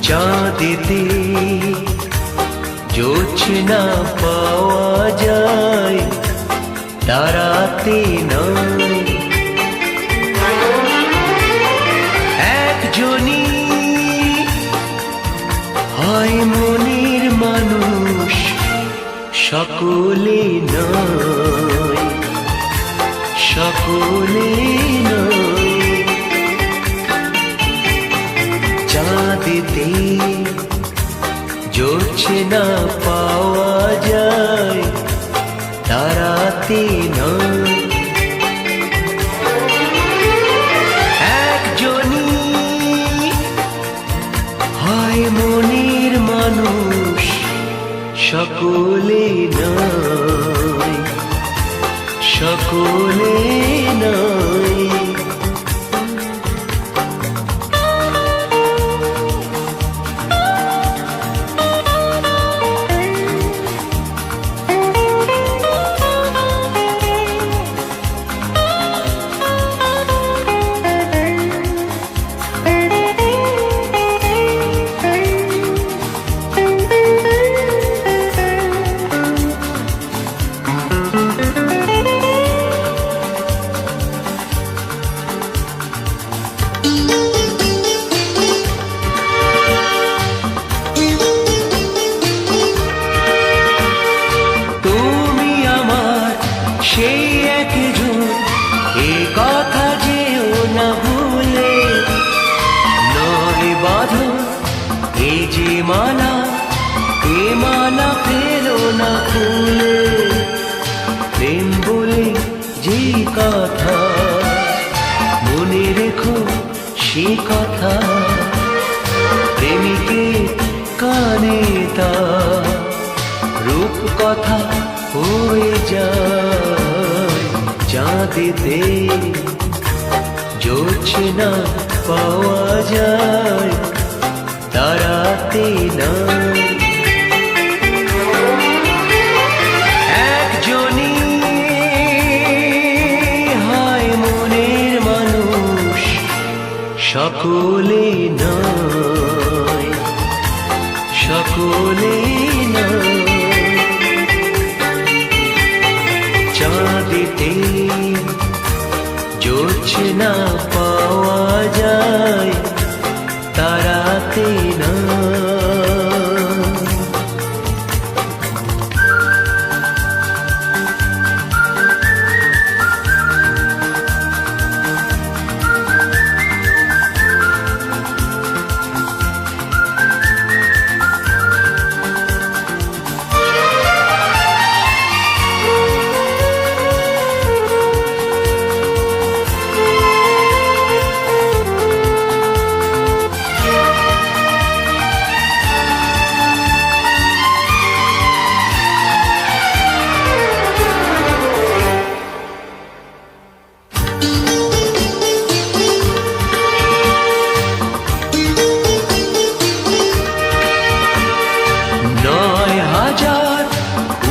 চাঁদেতে জোছনা পাওয়া যায়, তারাতে নয়। একজনই হয় মনের মানুষ, সকলে নয়, সকলে নয়। চাঁদেতে জোছনা পাওয়া যায়, তারাতে নয়। একজনই হয় মনের মানুষ, সকলে নয়, সকলে নয়। সেই একজন, এ কথা যেও না ভুলে, নয় বাঁধন এ যে মালা, এ মালা ফেরো না খুলে। প্রেম বলে যে কথা, মনে রেখো সে কথা, প্রেমিকের কানে তা রূপ কথা হয়ে যায়। চাঁদেতে জোছনা পাওয়া যায়, তারাতে নয়। একজনই হয় মনের মানুষ, সকলে নয়, সকলে নয়। চাঁদেতে জোছনা পাওয়া যায়, তারাতে নয়।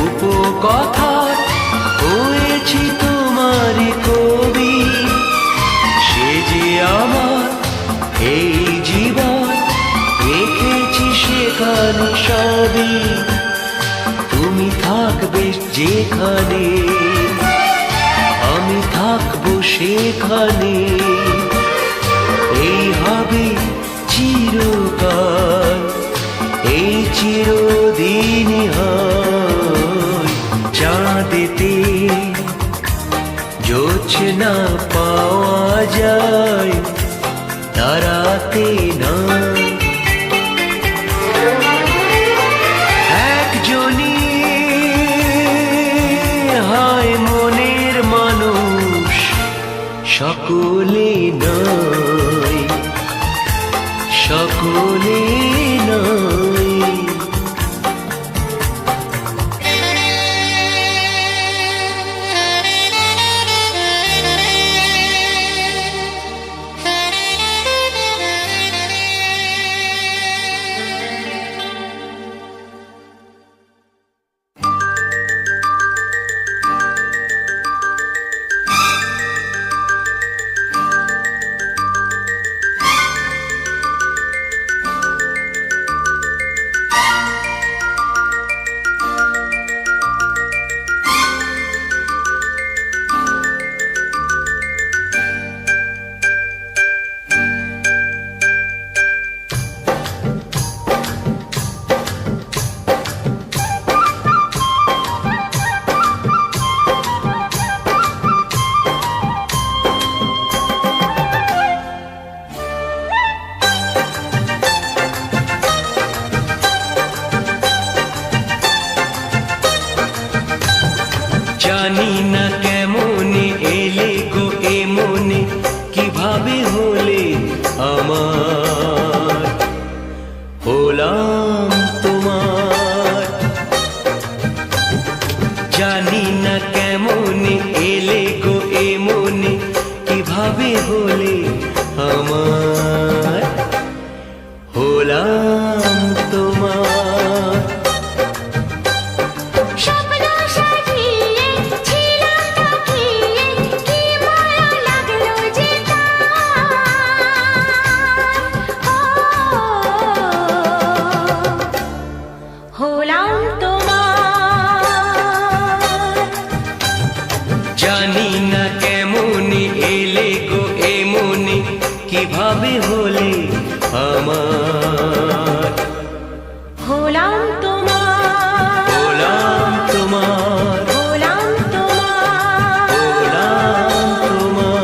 উপকথার হয়েছি তোমার কবি, সে যে আমার এই জীবন, রেখেছি সেখানে সবই। তুমি থাকবে যেখানে, আমি থাকবো সেখানে, এই হবে চিরকাল, এই চিরদিন হয়। চাঁদেতে জোছনা পাওয়া যায়, তারাতে নয়। একজনই হয় মনের মানুষ, সকলে নয়, সকলে নয়। কিভাবে হলে আমার। হলাম তোমার, হলাম তোমার, হলাম তোমার, হলাম তোমার।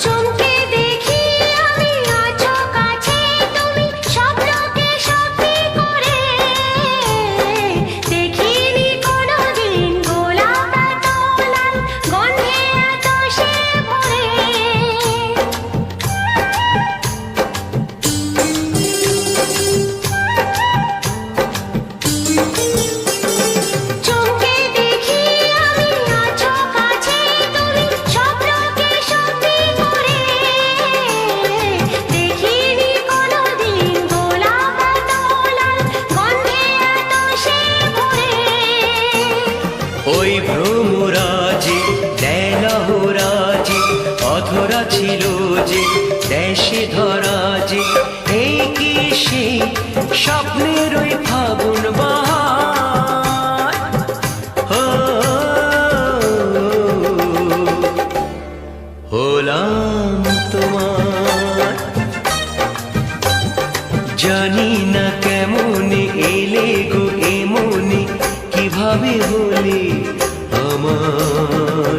চমকে দেখি আমি আছো কাছে তুমি স্বপ্নকে সত্যি করে। দেখিনি কোনোদিন গোলাপ এত লাল, গন্ধে এত সে ভরে। চমকে দেখি আমি আছো কাছে তুমি স্বপ্নকে সত্যি করে। দেখিনি কোনোদিন গোলাপ এত লাল, গন্ধে এত সে ভরে। ওই ভ্রমরাজে দেলহরাজে অধরা ছিল যে দেশে ধরা যে, এই কি সেই স্বপ্নের ওই ফাগুন বাহার। ও, হলাম তোমার। জানি না কেমন এলে গো এমনে, কিভাবে হলে আমার।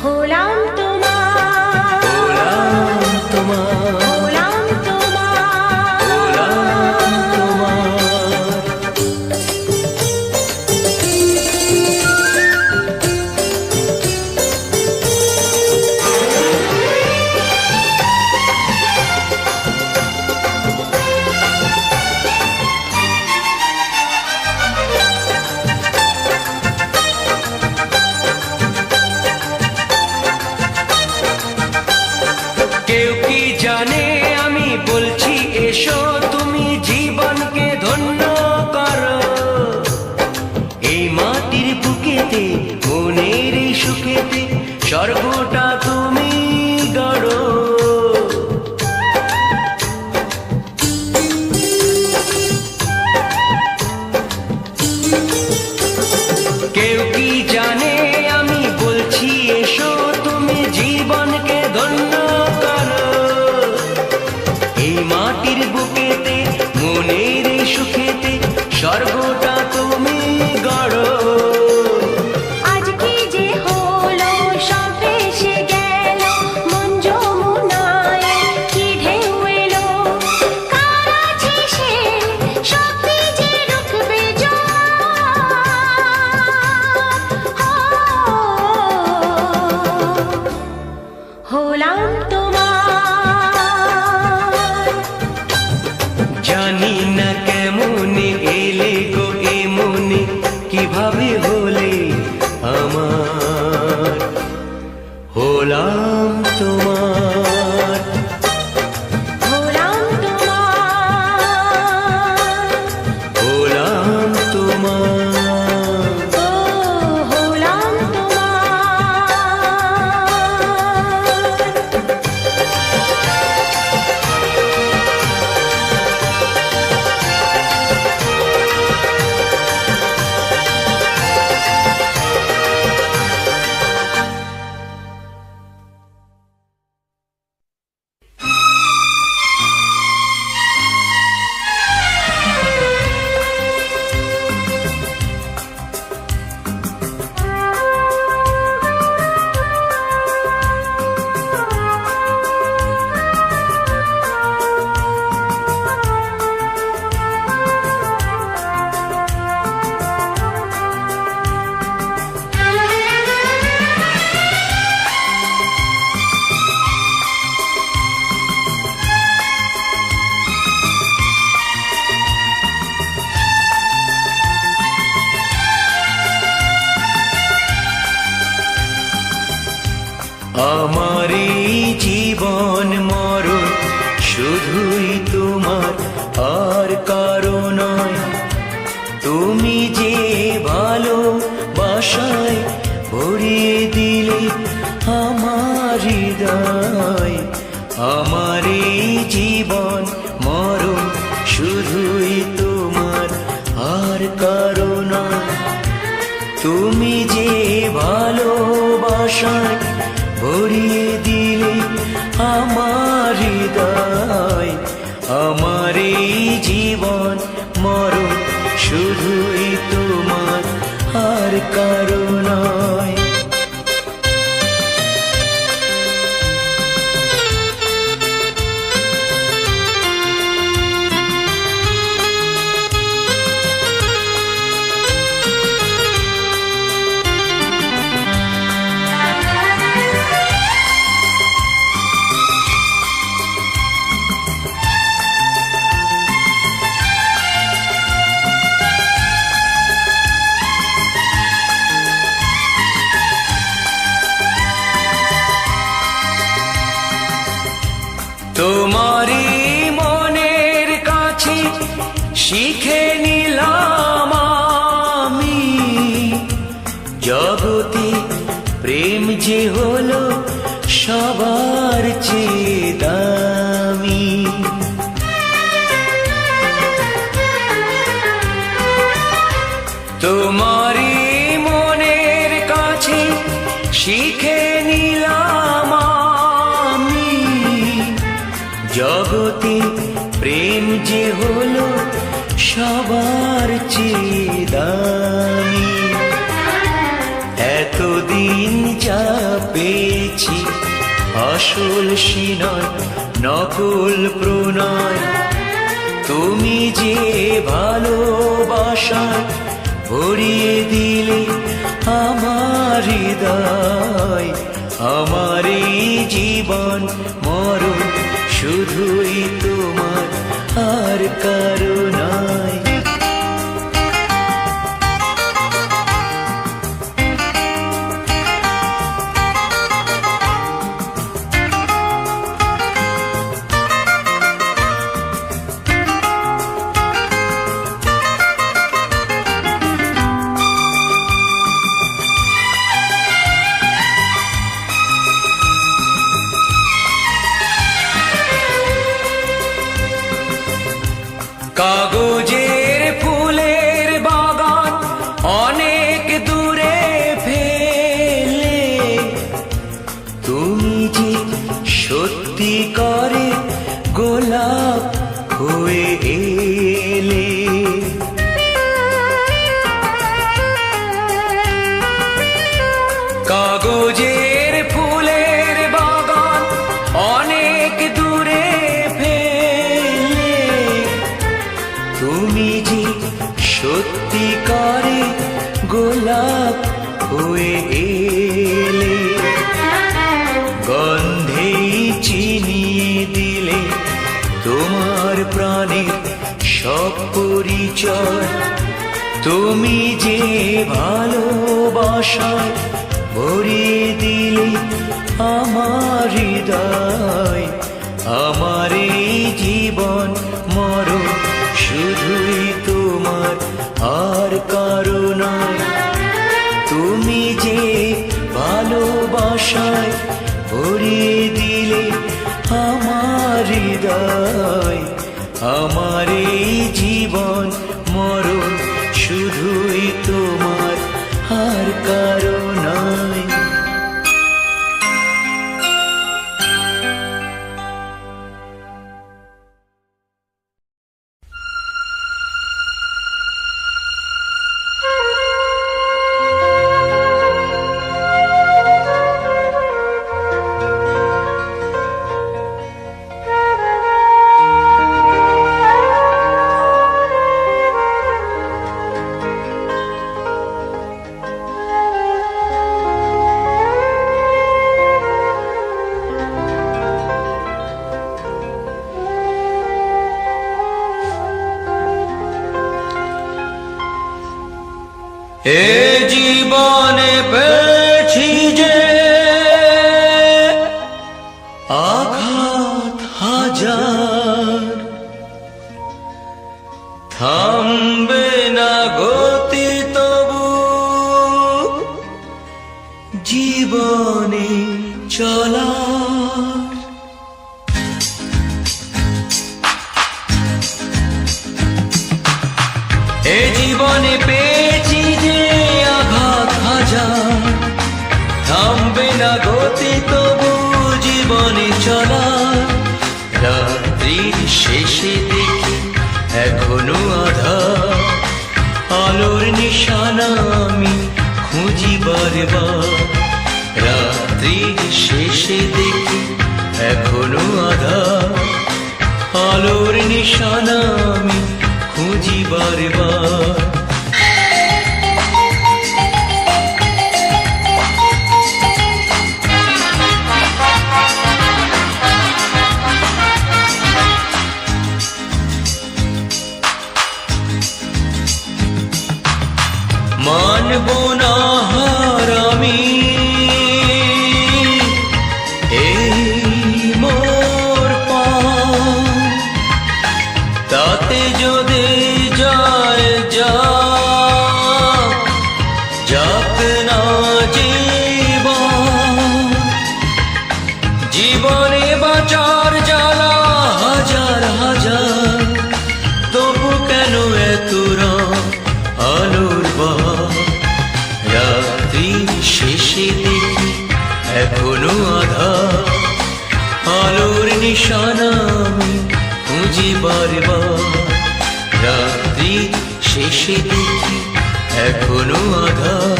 হলাম তোমার, হলাম তোমার, হলাম তোমার, হলাম তোমার। কেউ কি জানে আমি বলছি এসো, তুমি জীবনকে ধন্য করো। এই মাটির বুকেতে মনের এই সুখেতে স্বর্গটা তুমি গড়ো। কেউ কি জানে আমি বলছি এসো, তুমি জীবনকে ধন্য করো। এই মাটির বুকেতে মনের এই সুখেতে স্বর্গটা তুমি গড়ো। আজ কি যে হলো সব ভেসে গেল, মন যমুনায় কি ঢেউ এলো। কার আছে সে শক্তি যে রুখবে জোয়ার। হলাম তোমার, জানি না কেমন এলে গো এমনে, কিভাবে হলে আমার। হলাম তোমার, হলাম তোমার, হলাম তোমার। ও হলাম তোমার। আমার এই জীবন মরণ শুধুই তোমার, আর কারো নয়। তুমি যে ভালোবাসায় ভরিয়ে দিলে আমার হৃদয়, আমার এই জীবন মরণ শুধুই তোমার, আর কারো নয়। তুমি যে ভালোবাসায় ভরিয়ে দিলে আমার হৃদয়, আমার এই জীবন মরণ শুধুই তোমার, আর কারো নয়। তোমারই মনের কাছে শিখে নিলাম আমি, জগতে প্রেম যে হলো সবার চেয়ে দামি। তোমারই মনের কাছে শিখে নিলাম আমি, জগতে প্রেম যে হলো সবার চেয়ে দামি। এতদিন যা পেয়েছি আসল সিনয় নকল প্রণয়, তুমি যে ভালোবাসায় ভরিয়ে দিলে আমার হৃদয়, আমার এই জীবন মরণ শুধুই তোমার, আর কারো নয়। কাগজের ফুলের বাগান অনেক দূরে ফেলে, তুমি যে সত্যি করে গোলাপ হয়ে এলে। কাগজের ফুলের বাগান অনেক দূরে ফেলে, তুমি যে সত্যিকারে গোলাপ হয়ে এলে। গন্ধেই চিনিয়ে দিলে তোমার প্রাণের সব পরিচয়, তুমি যে ভালোবাসায় ভরিয়ে দিলে আমার হৃদয়, আমার এই জীবন মরণ শুধুই তোমার, আর কারো নয়। তুমি যে ভালোবাসায় ভরিয়ে দিলে আমার হৃদয়, আমার এই জীবন মরণ শুধুই তোমার, আর কারো নয়। এ জীবনে পেয়েছি যে জীবনে চলার। এ জীবনে পেয়েছি যে আঘাত হাজার, থামবে না গতি তবু জীবনে চলার। রাত্রির শেষে দেখি এখনো আধার, আলোর নিশানা আমি খুঁজি বারবার। রাত্রির শেষে দেখি এখনো আধার, আলোর নিশানা আমি খুঁজি বারবার। মানব না হার আমি এই মোর পায়, তাতে যদি যায় যাক, যাক না জীবন। জীবনে বাঁচার জ্বালা হাজার হাজার, তবু কেন এত রং আলোর বাহার। রাত্রির শেষে দেখি এখনো আধার, আলোর নিশানা আমি খুঁজি বারবার। রাত্রির শেষে দেখি এখনো আধার,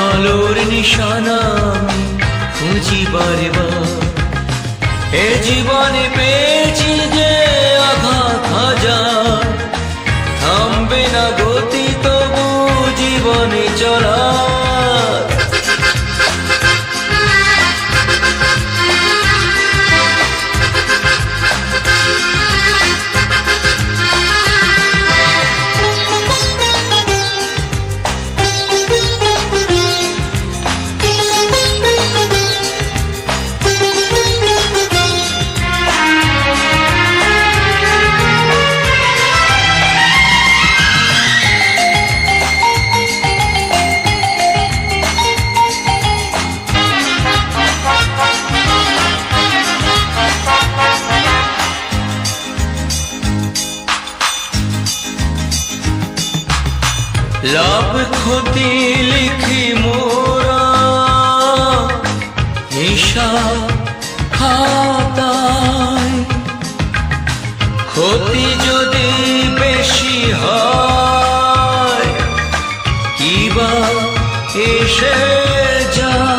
আলোর নিশানা আমি খুঁজি বারবার। এ জীবনে পেয়েছি যে আঘাত হাজার, থামবে না গতি তবু জীবনে চলার। লাভ ক্ষতি লিখি মোরা হিসাব খাতায়, ক্ষতি যদি বেশি হয় কিবা এসে যায়।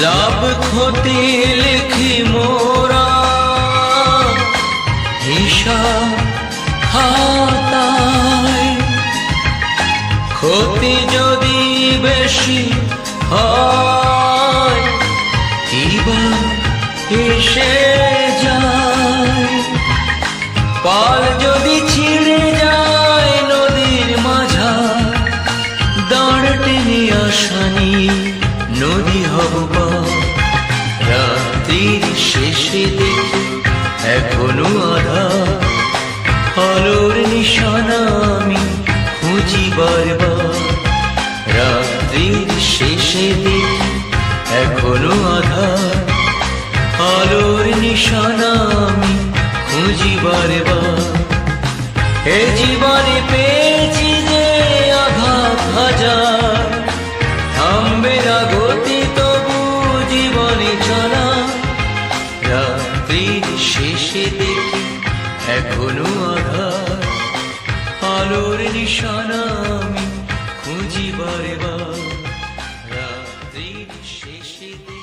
লাভ ক্ষতি লিখি মোরা হিসাব খাতায়, ক্ষতি যদি বেশি হয় কিবা এসে যায়। পাল যদি ছিঁড়ে যায় নদীর মাঝার, দাঁড় টেনে আসানি নদী হব পার। রাত্রির শেষে দেখি এখনো আধার, আলোর নিশানা আমি খুঁজি বারবার। রাত্রির শেষে দেখি এখনো আধার, আলোর নিশানা আমি খুঁজি বারবার। এ জীবনে পেয়েছি যে আঘাত হাজার, থামবে না গতি তবু জীবনে চলা। রাত্রির শেষে দেখি এখনো আধার, আলোর নিশানা আমি খুঁজি বারবার। রাত্রির শেষে দেখি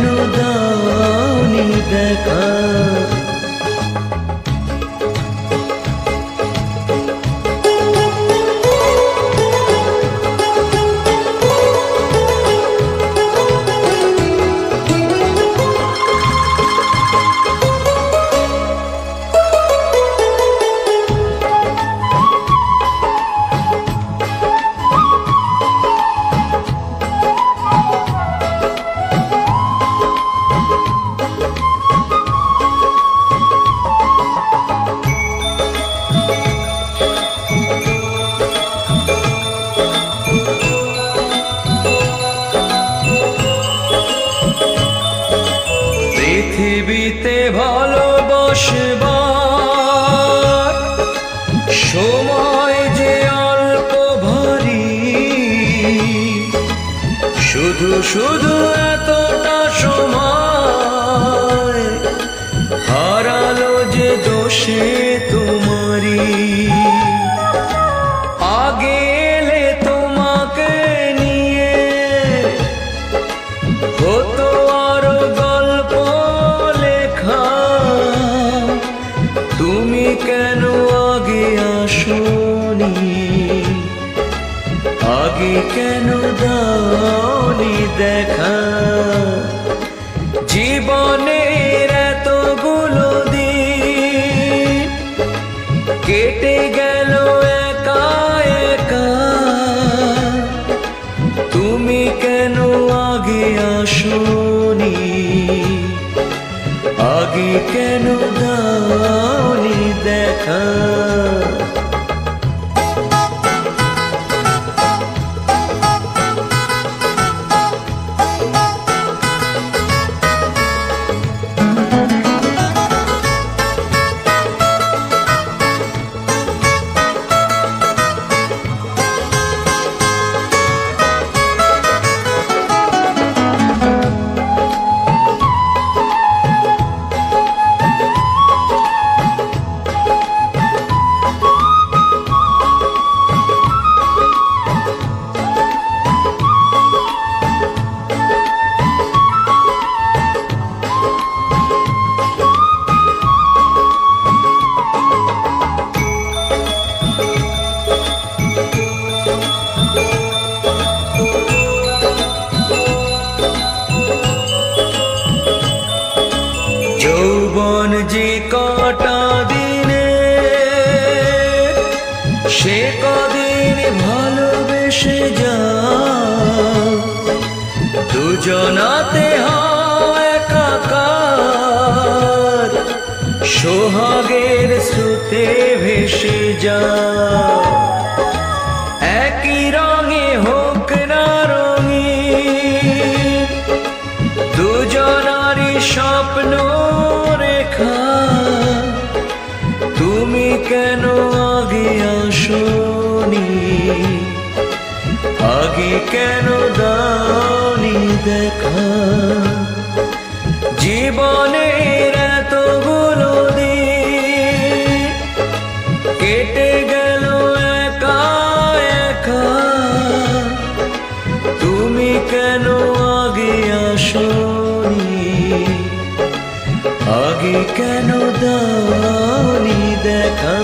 কেন দাওনি দেখা? পৃথিবীতে ভালোবাসবার সময় যে অল্প ভারী, শুধু শুধু এতটা সময় হারালো যে দোষে তোমারি। আগে এলে তোমাকে নিয়ে হতো আরো গল্প লেখা, তুমি কেন আগে আসোনি? আগে কেন দাওনি দেখা? জীবনের এতগুলো দিন কেটে গেল একা একা, তুমি কেন আগে আসোনি? আগে কেন দাওনি দেখা? যৌবন যে কটা দিনে, সে কদিন ভালোবেসে যাও, দুজনাতে হয় একাকার, সোহাগের স্রোতে ভেসে যাও। একই রঙে হোক না রঙিন, দুজনারই স্বপ্ন রেখা, তুমি কেন আগে আসোনি? আগে কেন দাওনি দেখা? জীবনের এতগুলো দিন কেটে গেল একা একা, তুমি কেন আগে আসোনি? আগে কেন দাওনি দেখা?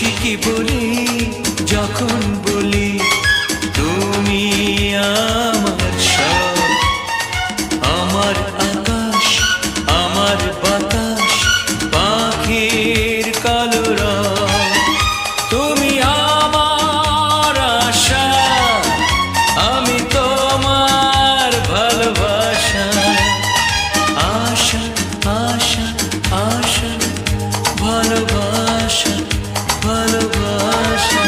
খুশি কি বলি যখন বলি তুমি আমার সব, আমার আকাশ, আমার বাতাস, পাখির কলরব। তুমি আমার আশা, আমি তোমার ভালোবাসা। আশা আশা আশা, ভালোবাসা ভালোবাসা।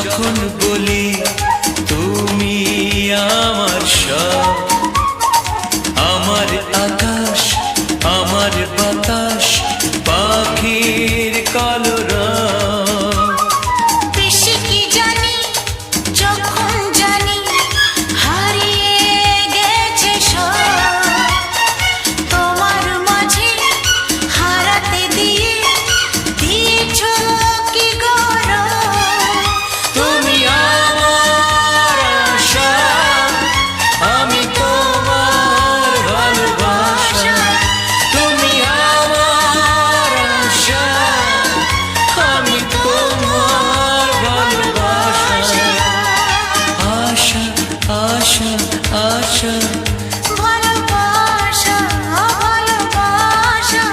যখন বলি তুমি আমার সব, আমার আকাশ আমার বাতাস পাখির কলরব। বেশি কি জানি যখন জানি হারিয়ে গেছে সব, তোমার মাঝে হারাতে দিয়ে দিয়েছ কি গৌরব। তুমি আমার আশা, আমি তোমার ভালোবাসা। তুমি আমার আশা, আমি তোমার ভালোবাসা। আশা আশা আশা ভালোবাসা ভালোবাসা।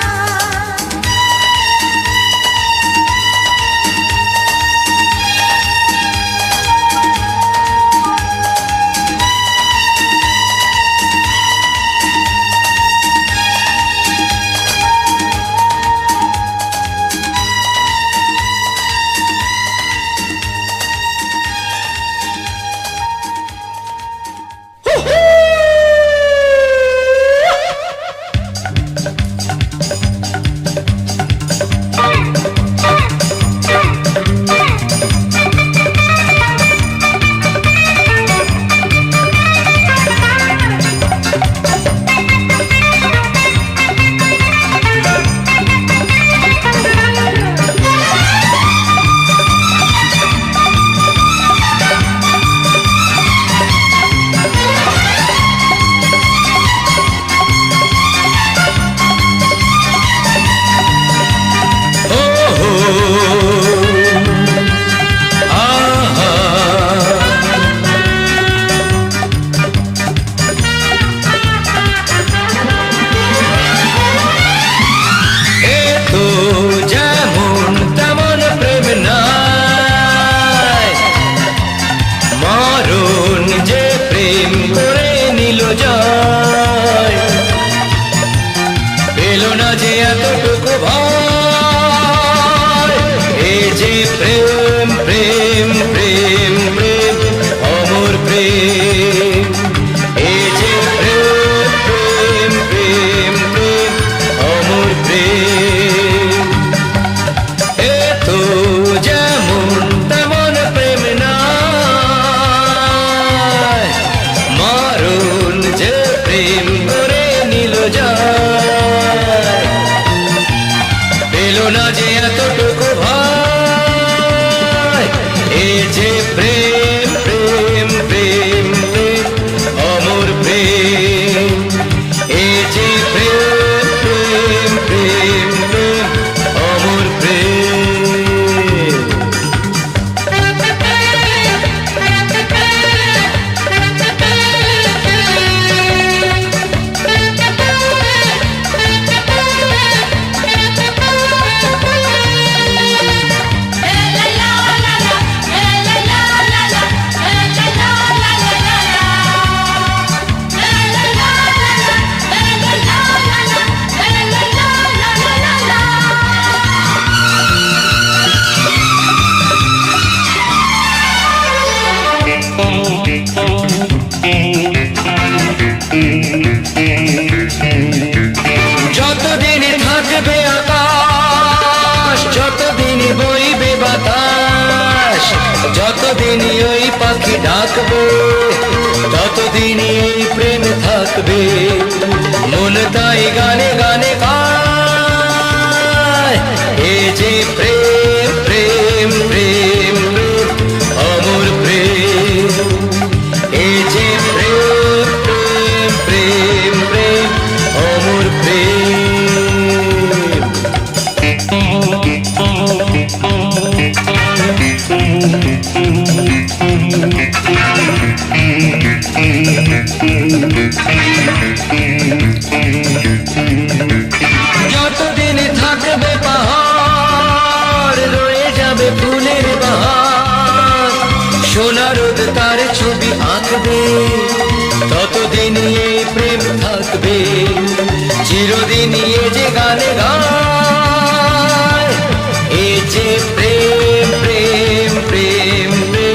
পেলো না যে এতটুকু ভয়, এই যে প্রেম প্রেম প্রেম প্রেম অমর প্রেম। এই যে প্রেম প্রেম প্রেম প্রেম অমর প্রেম। এ তো যেমন তেমন প্রেম নয়, মারুন যে প্রেম করে নিল যায়। পেলো না যে এতটুকু ভয়, এ যে প্রেম প্রেম প্রেম প্রেম অমর প্রেম। এ যে প্রেম প্রেম প্রেম প্রেম অমর প্রেম। যতদিন থাকবে আকাশ, যতদিন বইবে বাতাস, যতদিন ওই পাখি ডাকবে, ততদিন এই প্রেম থাকবে। মন তাই গানে গানে গায়, এ যে প্রেম প্রেম প্রেম প্রেম অমর প্রেম। এ যে প্রেম প্রেম প্রেম প্রেম অমর প্রেম। যতদিন থাকবে পাহাড়, রয়ে যাবে ফুলের বাহার, সোনা রোদ তার ছবি আঁকবে, ততদিন এই প্রেম থাকবে। চিরদিন এ যে গানে গায়, এ যে প্রেম প্রেম প্রেম প্রেম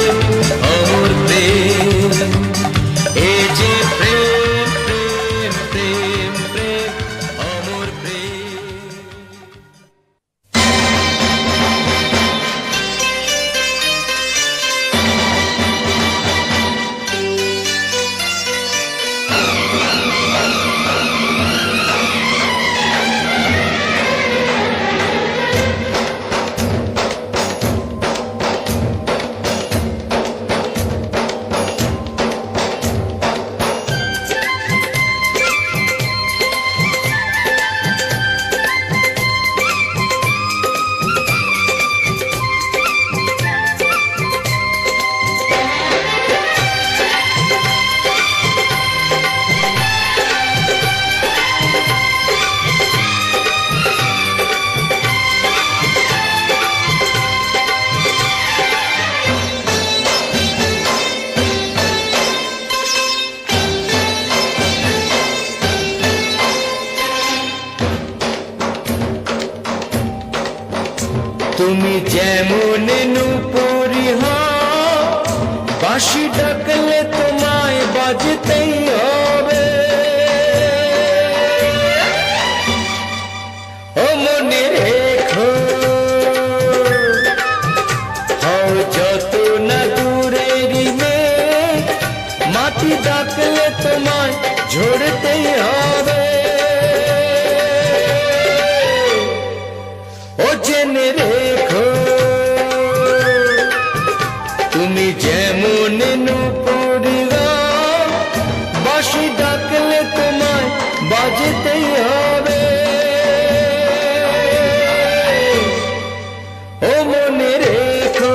তুমি যেমন নূপুরি হও, বাঁশি ডাকলে তোমায় বাজতেই হবে। ও মনে রেখো, হও যত না দূরেরই মেয়ে, মাটি ডাকলে তোমায় ঝরতেই হবে। ও জেনে রেখো, তুমি যেমন নূপুরি হও, বাঁশি ডাকলে তোমায় বাজতেই হবে। ও মনে রেখো।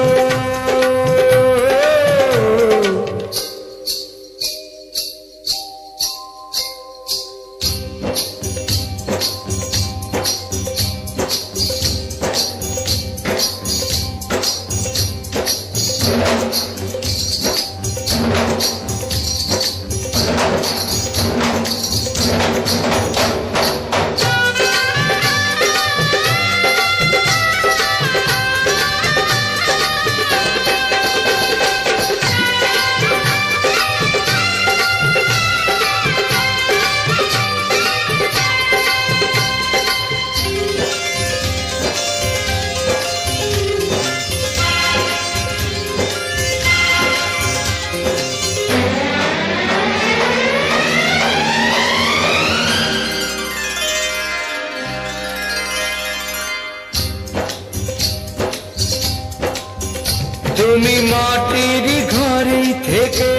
তুমি মাটির ঘরে থেকে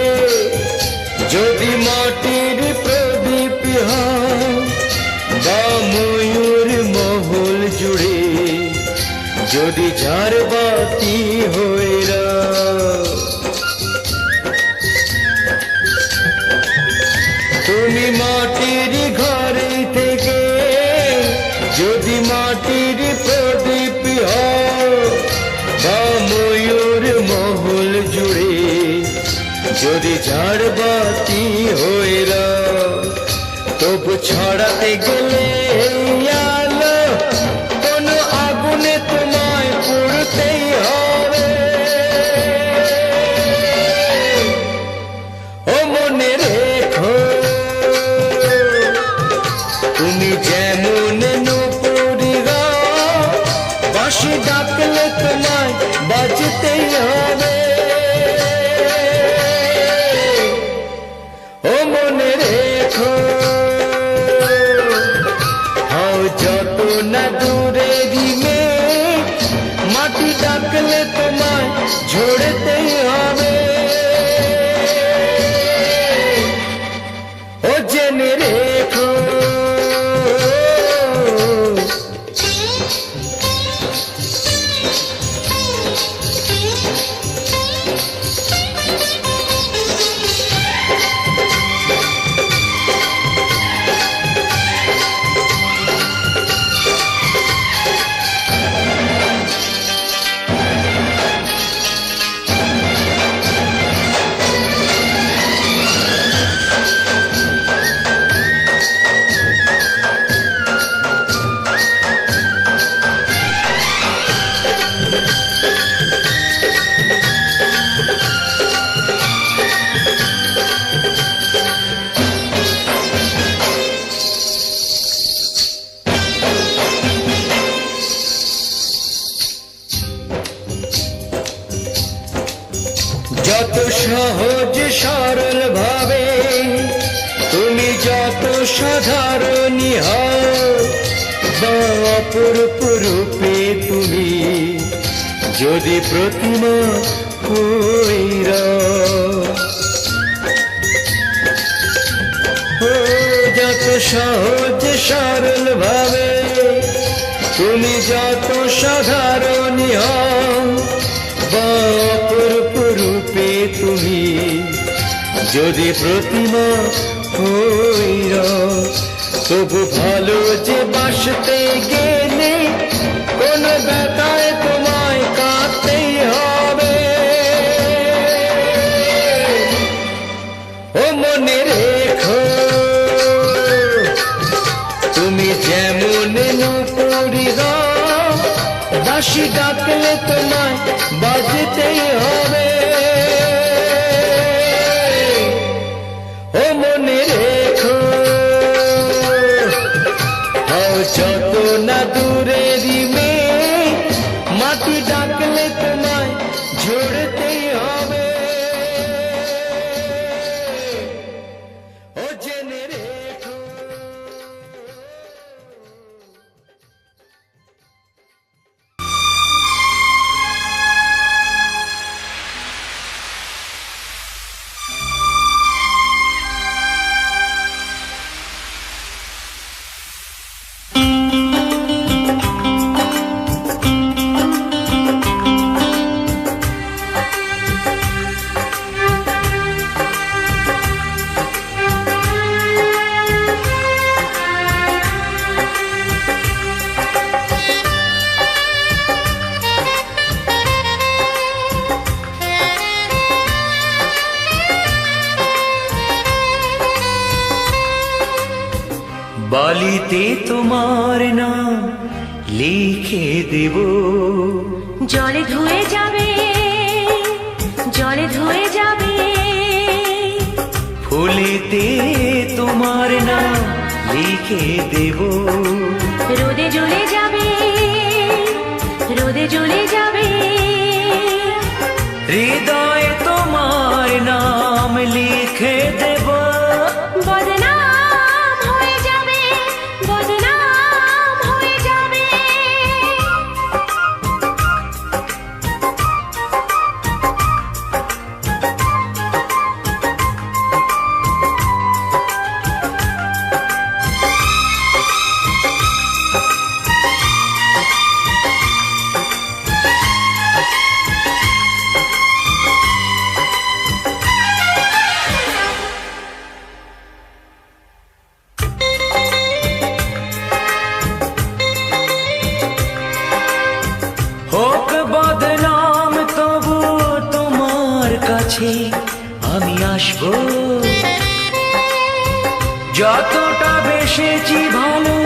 যদি মাটির প্রদীপ হও, বা ময়ূর মহল জুড়ে যদি ঝাড়বাতি হয়ে রও। তুমি মাটির ঘরে থেকে যদি মাটির প্রদীপ হও, বা ময়ূর মহল জুড়ে যদি ঝাড়বাতি হয়ে রও, তবু ছড়াতে গেলে এই আলো কোনো আগুনে তোমায় পুড়তেই হবে। ও মনে রেখো, তুমি যেমন নূপুরি হও, বাঁশি ডাকলে তোমায় বাজতেই হবে। ও মনে রেখো, হও যত না দূরেরই মেয়ে, মাটি ডাকলে তোমায় ঝরতেই হবে। ও জেনে রেখো। যত সহজ সরল ভাবে তুমি যত সাধারণী হও, বা অপরূপ রূপে তুমি যদি প্রতিমা হইরা, ও যত সহজ সরল ভাবে তুমি যত সাধারণী হও, বা অপরূপ রূপে তুমি যদি প্রতিমা হইরা, তবু ভালো যে বাসতে গেলে কোনো ব্যথায় তোমায় কাঁদতেই হবে। ও মনে রেখো, তুমি যেমন নূপুরি হও, বাঁশি ডাকলে তোমায় বাজতেই হবে। ও মনে রেখো, হও যত না দূরেরই মেয়ে, মাটি ডাকলে তোমায় ঝরতেই হবে। ও জেনে রেখো। বালিতে তোমার নাম লিখে দেব, জলে ধুয়ে যাবে, জলে ধুয়ে যাবে, ফুলেতে তোমার নাম লিখে দেব, রোদে জ্বলে যাবে, রোদে জ্বলে যাবে, হৃদয়ে তোমার নাম লিখে দেব। বদনাম হয়ে যাবে, বদনাম হয়ে যাবে। হোক বদনাম তবু তোমার কাছে আমি আসবো, যতটা বেসেছি ভালো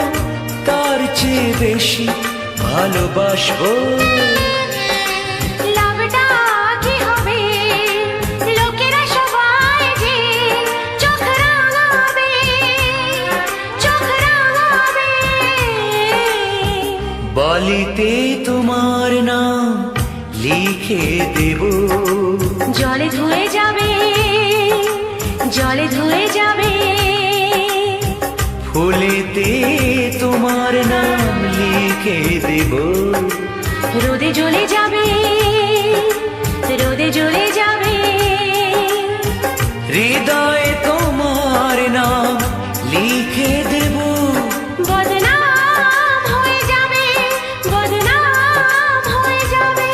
তার চেয়ে বেশি ভালোবাসবো। লাভটা কি হবে, লোকেরা সবাই যে চোখ রাঙাবে, চোখ রাঙাবে। বালিতে তোমার নাম লিখে দেব, জলে ধুয়ে যাবে, জলে ধুয়ে যাবে, ফুলেতে তোমার নাম লিখে দেব, রোদে জ্বলে যাবে, রোদে জ্বলে যাবে, হৃদয়ে তোমার নাম লিখে দেব। বদনাম হয়ে যাবে, বদনাম হয়ে যাবে।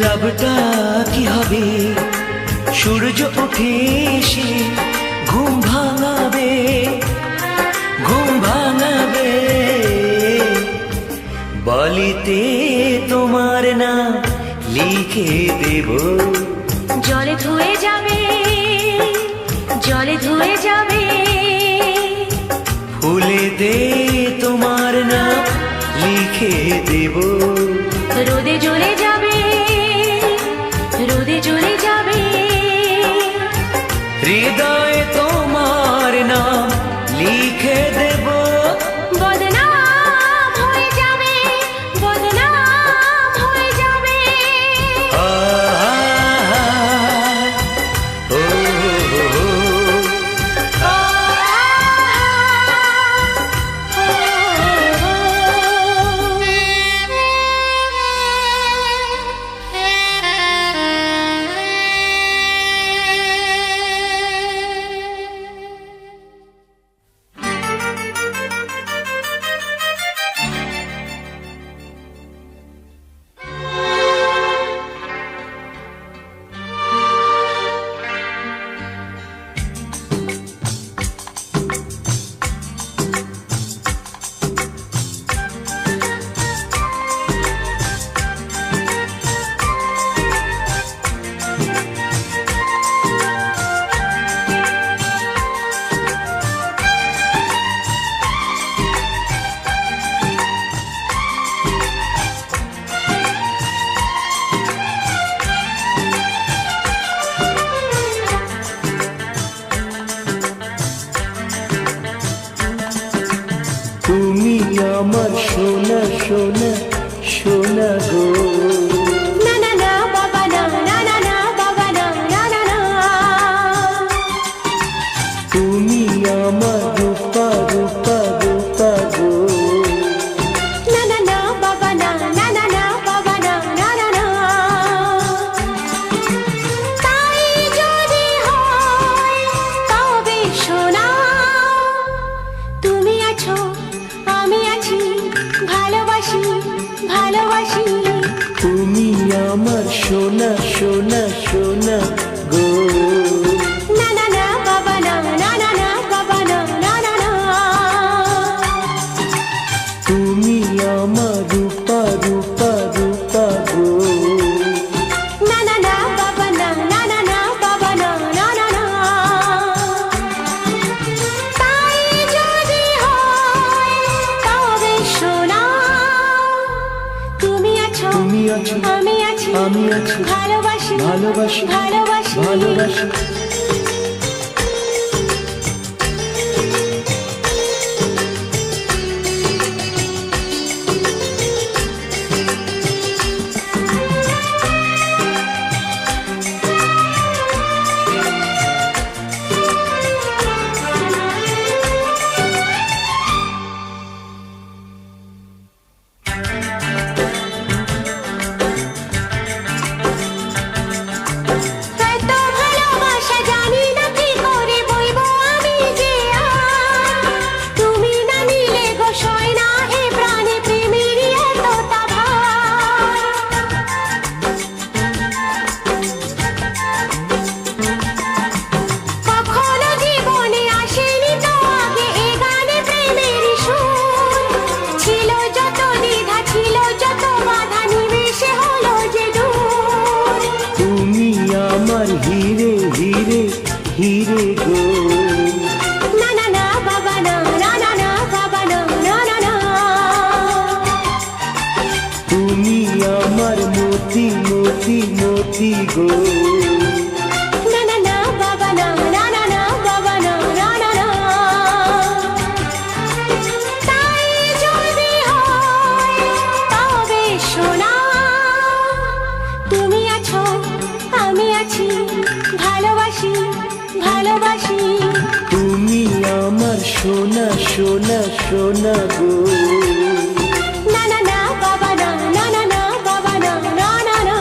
লাভটা কি হবে, সূর্য উঠে এসে ঘুম ভাঙাবে, ঘুম ভাঙাবে। বালিতে তোমার নাম লিখে দেব, জলে ধুয়ে যাবে, জলে ধুয়ে যাবে, ফুলেতে তোমার নাম লিখে দেব, রোদে জ্বলে যাবে, রোদে জ্বলে যাবে, হৃদয়ে তোমার নাম লিখে দেব। বদনাম হয়ে যাবে, বদনাম হয়ে যাবে। তুমি আমার সোনা সোনা সোনা গো। না না না বাবা না, না না না বাবা না, না না না। তুমি আমার রূপা রূপা রূপা গো। না না না বাবা না, না না না বাবা না, না না না। তাই যদি হয় তবে সোনা, তুমি আছো আমি আছি, ভালোবাসি ভালোবাসি। তুমি আমার সোনা সোনা সোনা গো। না না না বাবা না, না না না বাবা না, না না না। তুমি আমার রূপা রূপা রূপা গো। না না না বাবা না, না না না বাবা না, না না না। তাই যদি হয় তবে সোনা, তুমি আছো তুমি আছো আমি আছি, আমি আছি, ভালোবাসি ভালোবাসি ভালোবাসি ভালোবাসি। এত ভালোবাসা জানি না কি করে বইবো আমি যে আর। তুমি না নিলে গো সয় না এ প্রাণে প্রেমেরই এতটা ভার। কখনো জীবনে আসেনি তো আগে এ গানে প্রেমেরই সুর। ছিল যত দ্বিধা ছিল যত বাধা নিমেষে হলো যে দূর। তুমি আমার হিরে হিরে হিরে গো। না না না বাবা না, না না না বাবা না, না না না। তুমি আমার মতি মতি মতি গো। না না না বাবা না, না না না বাবা না, না না না। তাই যদি হয় তবে সোনা, তুমি আছো আমি আছি, ভালোবাসি ভালোবাসি। তুমি আমার সোনা সোনা সোনা গো। না না না বাবা না, না না না বাবা না, না না না।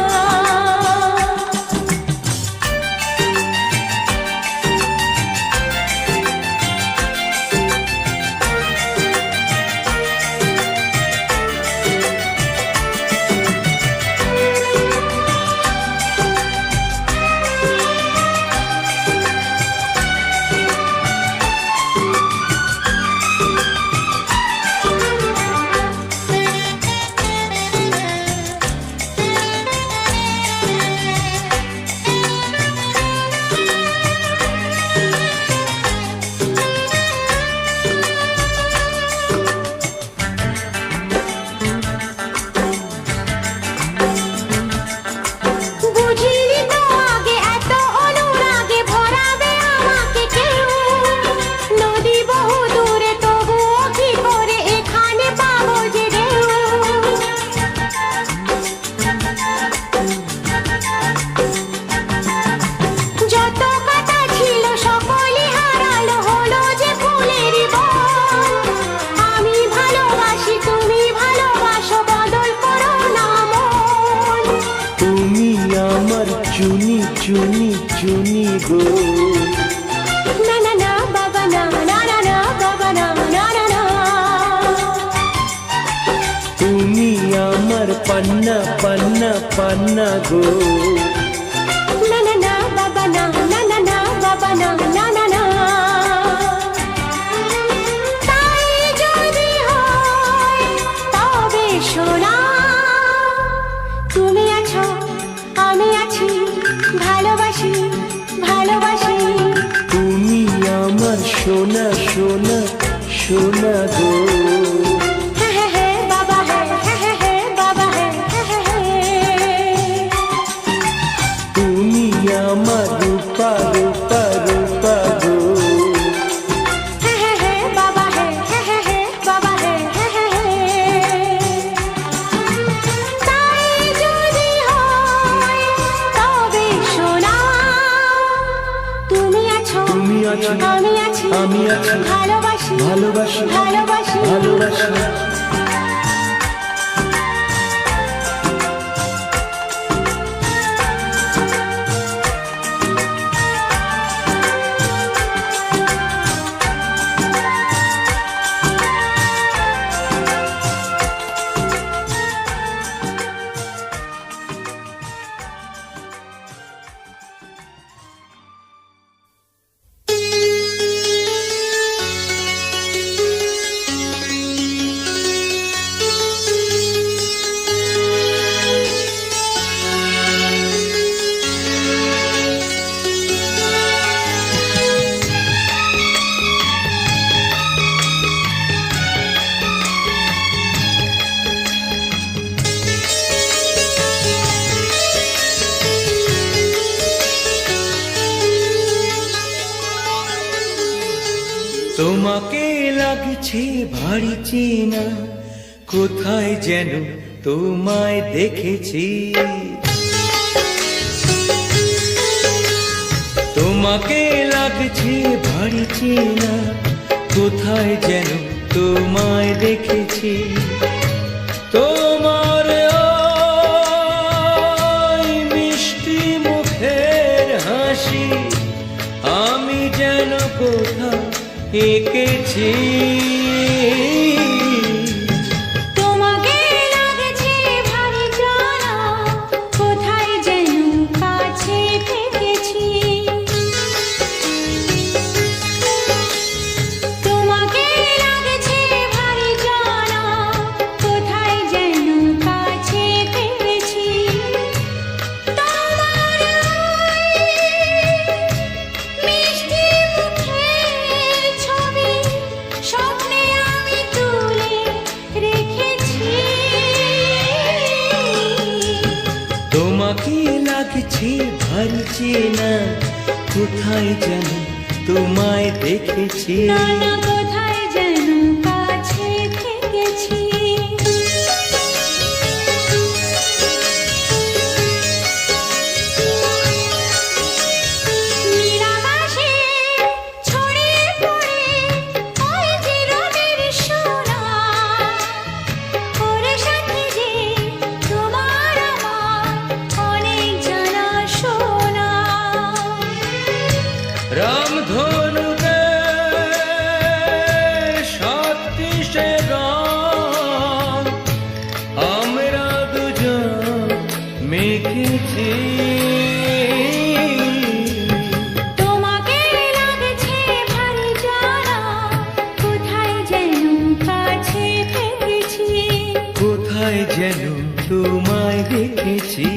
বুঝিনি তো আগে এত অনুরাগে ভরাবে আমাকে কেউ। নদী বহু দূরে তবুও কি করে এখানে পাবো যে ঢেউ। যত কথা ছিল সকলই হারালো হলো যে ফুলেরই বন। আমি ভালোবাসি তুমি ভালোবাসো, বদল করো না মন। তুমি আমার চুনি চুনি চুনি গো। না না না বাবা না, না না না বাবা না, না না না। তুমি আমার পান্না পান্না পান্না গো। না না না বাবা না, না না না বাবা না, না না না। তাই যদি হয় তবে সোনা, তুমি আছো আমি আছি, ভালোবাসি ভালোবাসি। তুমি আমার সোনা সোনা সোনা গো। হ্যাঁ হ্যাঁ হ্যাঁ বাবা হ্যাঁ, হ্যাঁ হ্যাঁ হ্যাঁ বাবা হ্যাঁ, হ্যাঁ হ্যাঁ হ্যাঁ। তুমি আমার রূপা রূপা রূপা গো। হ্যাঁ হ্যাঁ হ্যাঁ বাবা হ্যাঁ, হ্যাঁ হ্যাঁ হ্যাঁ বাবা হ্যাঁ। আমি আছি আমি আছি ভালোবাসি ভালোবাসি ভালোবাসি ভালোবাসি তোমাকে লাগছে ভারী চেনা কোথায় যেন তোমায় দেখেছি তোমাকে লাগছে ভারী চেনা কোথায় যেন তোমায় দেখেছি তোমার ওই মিষ্টি মুখের হাসি আমি যেন কোথাও এঁকেছি তোমাকে লাগছে ভারী জানা কোথায় যেন কাছে থেকেছি তোমাকে লাগছে ভারী জানা কোথায় যেন কাছে থেকেছি তোমার মিষ্টি মুখের ছবি স্বপ্নে আমি তুলে রেখেছি তোমাকে লাগছে ভারী চেনা কোথায় যেন তোমায় দেখেছি নানা কোথায় যেন কাছে থেকেছি নিরাকাশে ছড়িয়ে পড়ে ওই যে রবির সোনা ওর সাথে যে তোমার আমার অনেক জানা শোনা রামধনুতে সাতটি সে রং আমরা দুজন মেখেছি তোমাকে লাগছে ভারী জানা কোথায় যেন কাছে থেকেছি কোথায় যেন তোমায় দেখেছি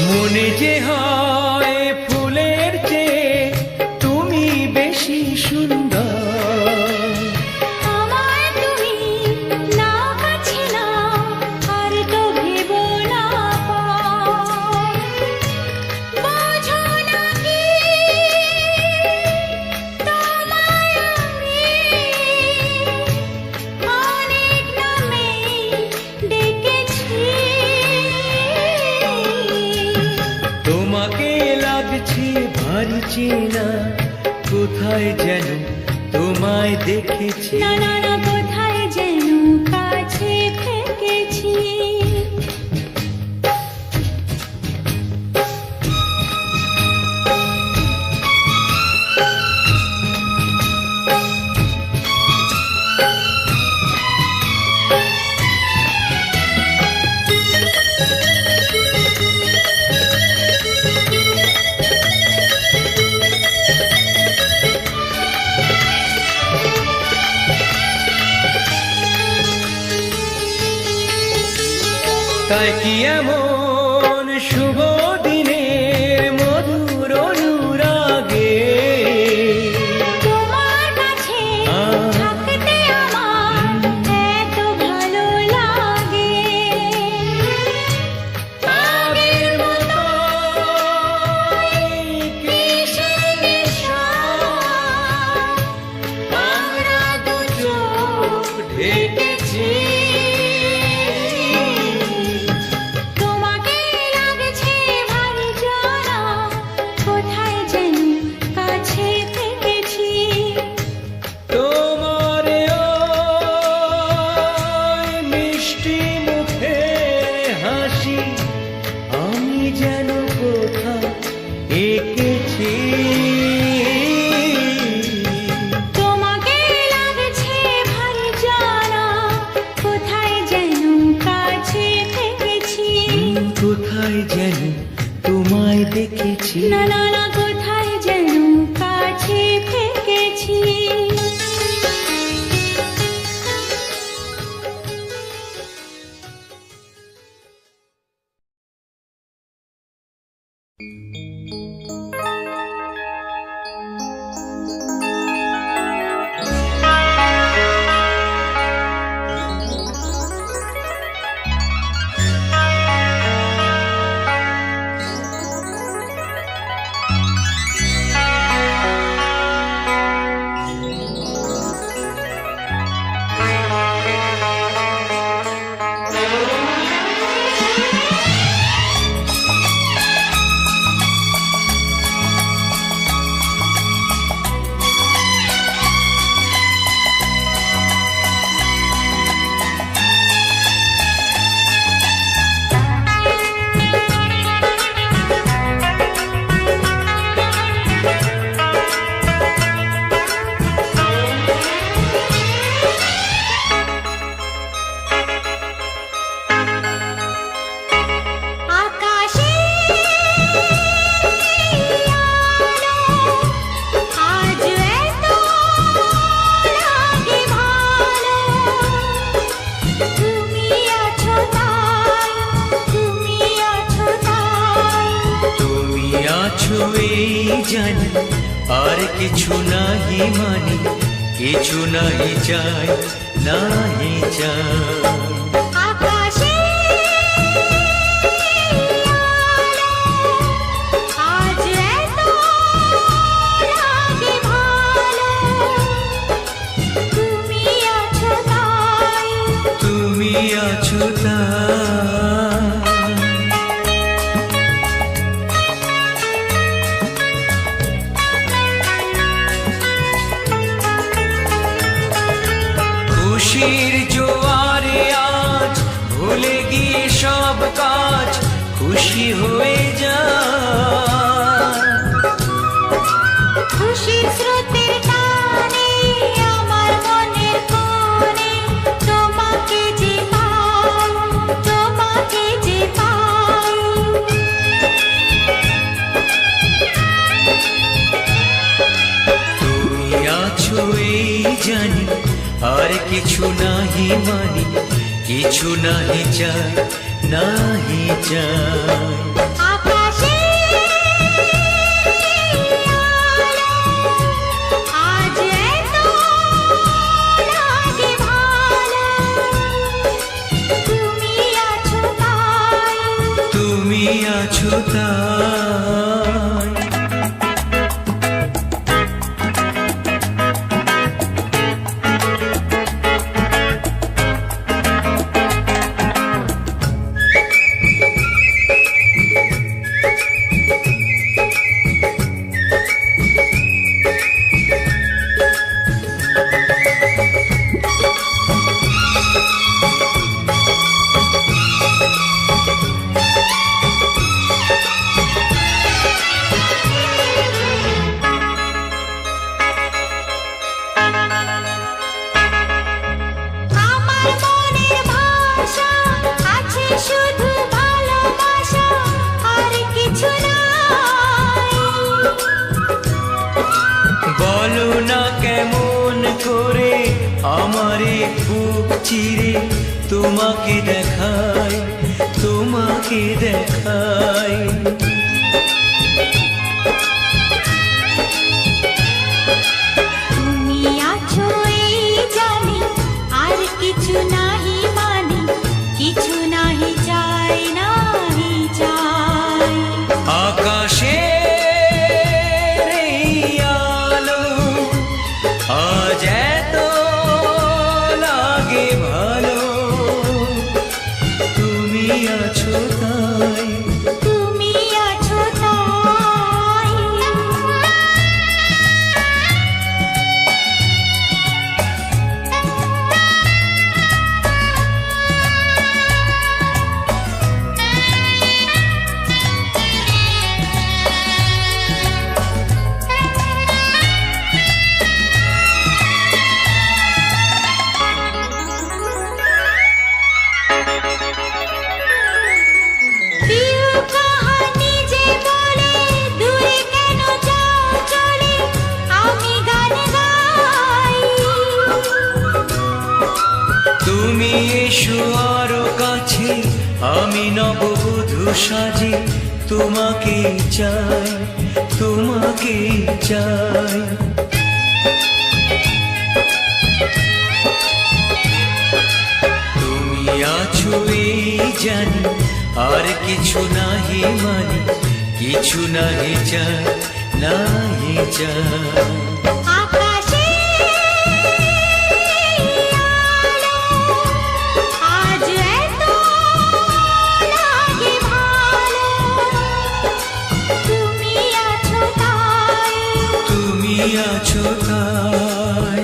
মনে যে হয় ফুলের চেয়ে তুমি বেশি সুন্দর আমায় তুমি না কাছে না আর তো ভেবো না বোঝো না কি তোমায় আমি অনেক নামে ডেকেছি তোমাকে লাগছে ভারী চেনা কোথায় যেন তোমায় দেখেছি না না না কোথায় যেন কাছে থেকেছি কোথায় কি এমন শুভ দিনের মধুর অনুরাগে তোমার কাছে থাকতে আমার এত ভালো লাগে আগের মতো কিসের নেশা আমরা দু চোখ ঢেকেছি তোমাকে লাগছে ভারী জানা কোথায় যেন কাছে থেকেছি তোমার ওই মিষ্টি মুখের হাসি আমি যেন কোথাও এঁকেছি তোমাকে লাগছে ভারী জানা কোথায় যেন কাছে থেকেছি কোথায় যেন তোমায় দেখেছি না না না কোথায় যেন কাছে থেকেছি আকাশে আজ এত লাগে ভালো তুমি আছো তাই তুমি আছো তাই তুমি আছো এই জানি আর কিছু নাহি মানি কিছু নাহি চাই নাহি চাই আকাশে আজ এত লাগে ভালো তুমি আছো তাই তুমি আছো তাই খুশির জোয়ারে আজ ভুলে গিয়ে সব কাজ খুশি হয়ে যায় খুশির স্রোতের টানে আমার মনের কোণে তোমাকে যে পাই তোমাকে যে পাই তুমি আছো এই জানি আর কিছু নাহি মানি কিছু নাহি চাই নাহি চাই আকাশে আজ এত লাগে ভালো তুমি আছো তাই তুমি আছো তাই আমারে বুক চিরে তোমাকে দেখাই। আঁকে দেখাই। তুমি আছো এই জানি, আর কিছু নাহি মানি, কিছু নাহি চাই, নাহি চাই। আকাশের এই আলো আজ এত লাগে ভালো, তুমি আছো তাই। তুমি আছো তাই। প্রিয় কাহানি যে বলে, দূরে কেন যাও চলে, আমি গান গাই। তুমি এসো আরো কাছে, আমি নববধূ সাজি, তোমাকে চাই, তোমাকে চাই। তুমি আছো এই জানি, আর কিছু নাহি মানি, কিছু নাহি চাই, নাহি চাই। আকাশে আলো আজ এত লাগে ভালো, তুমি আছো তাই। তুমি আছো তাই।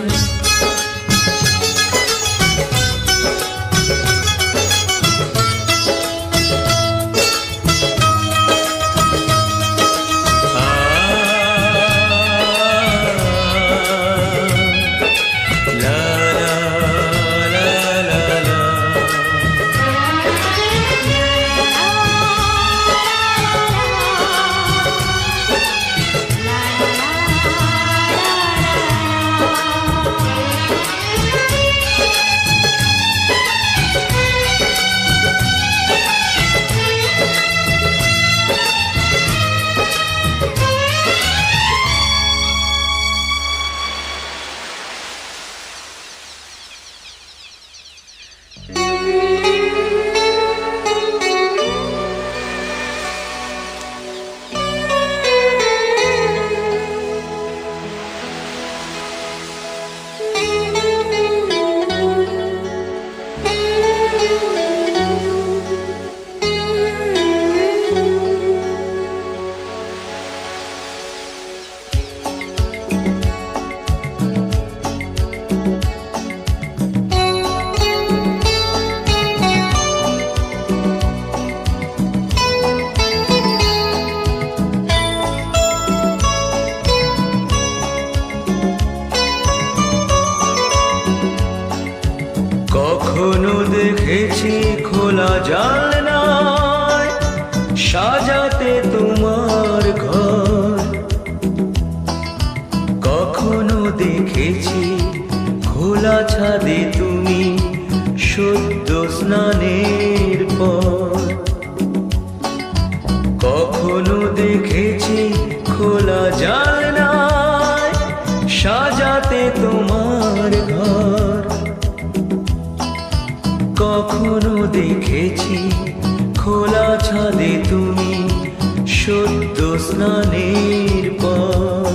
কখনো দেখেছি খোলা জানলায় সাজাতে তোমার ঘর, কখনো দেখেছি খোলা ছাদে তুমি সদ্য স্নানের পর, কখনো দেখেছি খোলা জানলায় সাজাতে তোমার ঘর, কখনো দেখেছি খোলা ছাদে তুমি সদ্য স্নানের পর।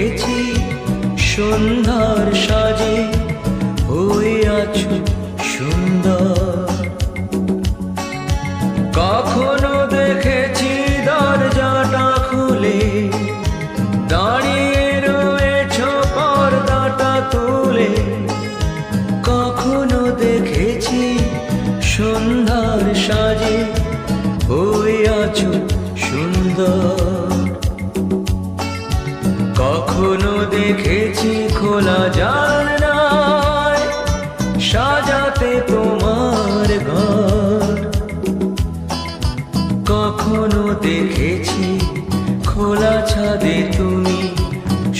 দেখেছি সন্ধ্যার সাজে হয়ে আছো সুন্দর। কখনো দেখেছি দরজাটা খুলে দাঁড়িয়ে রয়েছো পর্দাটা তুলে। কখনো দেখেছি সন্ধ্যার সাজে হয়ে আছো সুন্দর। কখনো দেখেছি খোলা জানলায় সাজাতে তোমার ঘর। কখনো দেখেছি খোলা ছাদে তুমি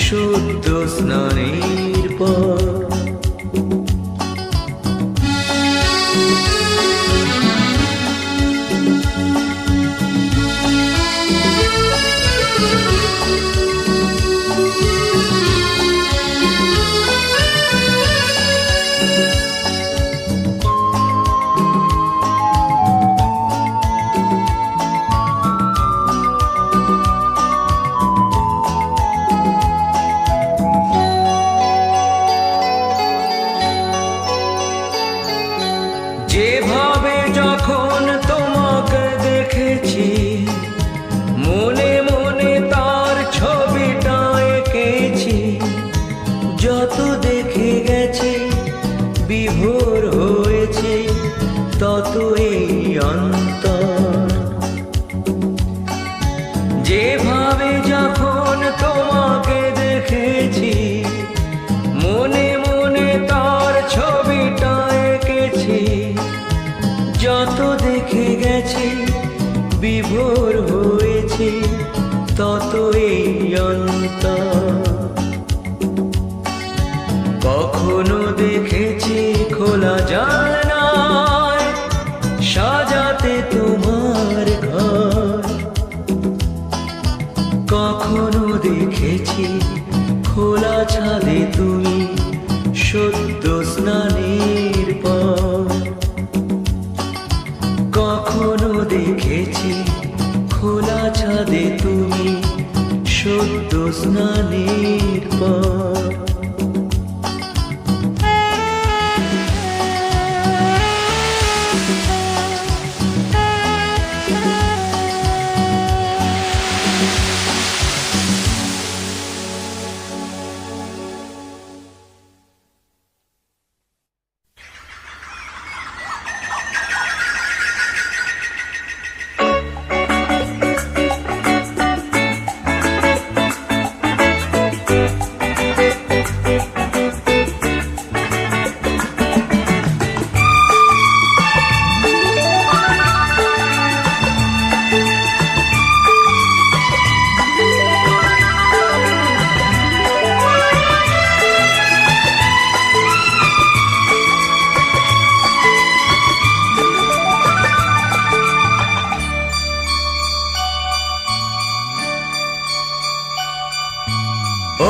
শুদ্ধ স্নানের পর। যেভাবে যখন তোমাকে দেখেছি মনে মনে তার ছবিটা এঁকেছি। যত দেখে গেছে বিভোর হয়েছে তত এই অন্তর। যেভাবে যখন তোমাকে দেখেছি মনে মনে তার ছবিটা এঁকেছি। যত দেখে গেছে বিভোর হয়েছে তত এই অন্তর। কখনো দেখেছি খোলা জানলায় সাজাতে তোমার ঘর। কখনো দেখেছি খোলা ছাদে তুমি সদ্য স্নানের পর। কখনো দেখেছি খোলা ছাদে তুমি সদ্য স্নানের পর।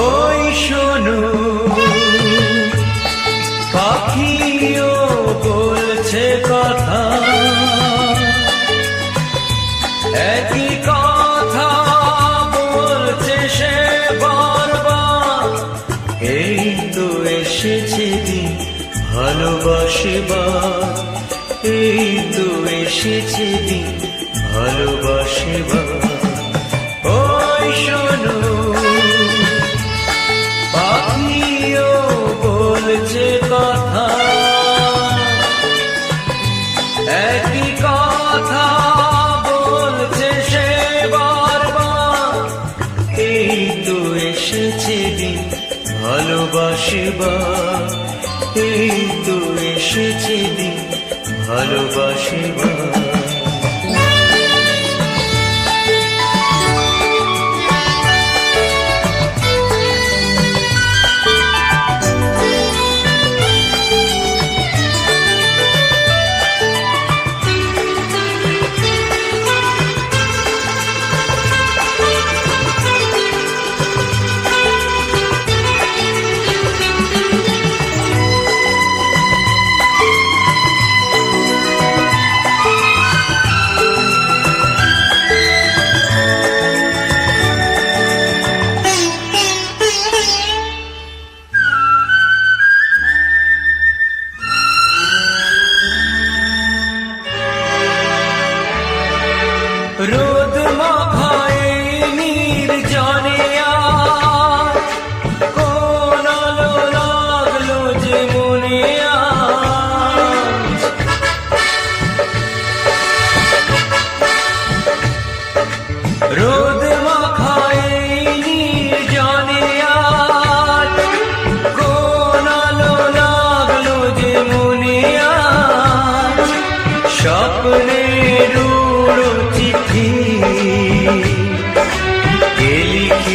ওই শোনো পাখিও বলছে কথা, একই কথা বলছে সে বারবার। এই তো এসেছে দিন ভালোবাসবার, এই তো এসেছে দিন ভালোবাসবার। ওই শোনো পাখিও বলছে কথা, একই কথা বলছে সে বারবার। এই তো এসেছে দিন ভালোবাসবার, এই তো এসেছে দিন ভালোবাসবার।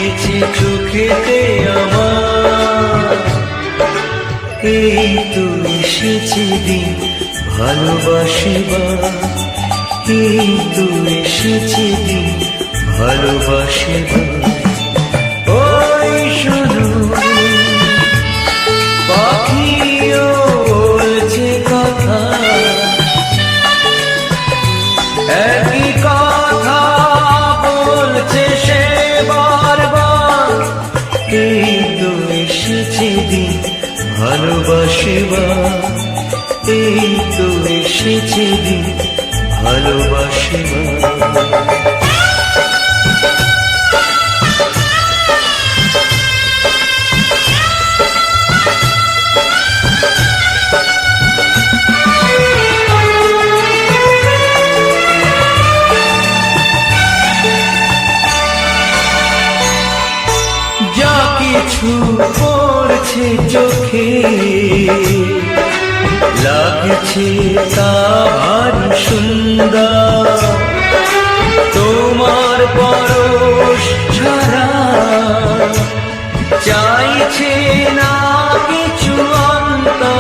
এসেছে চোখেতে আমার, এই তো এসেছে দিন ভালোবাসিবার, এই তো এসেছে দিন ভালোবাসিবার। ওই শোনো পাখিও বলছে কথা, একই কথা বলছে সে বারবার, এই তো এসেছে দিন ভালোবাসিবার, এই তো এসেছে দিন ভালোবাসিবার। যা কিছু পড়ছে চোখে লাগছে তা ভারী সুন্দর, তোমার পরশ ছাড়া চাইছে না কিছু অন্তর।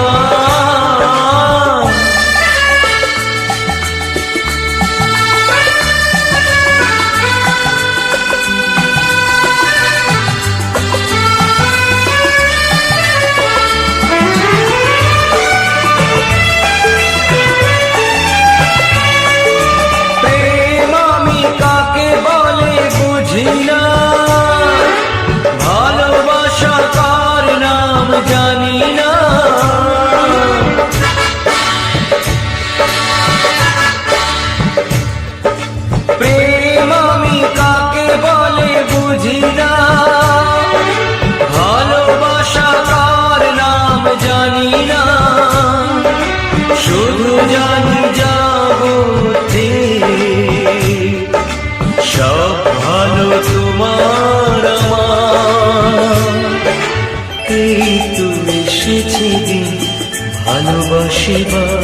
ভালোবাসা কার নাম জানি না, প্রেম আমি কাকে বলে বুঝি না, ভালোবাসা কার নাম জানি না, শুধু জানি জগতে সব ভালো তোমার আমার, এই তো এসেছে দিন ভালোবাসিবার,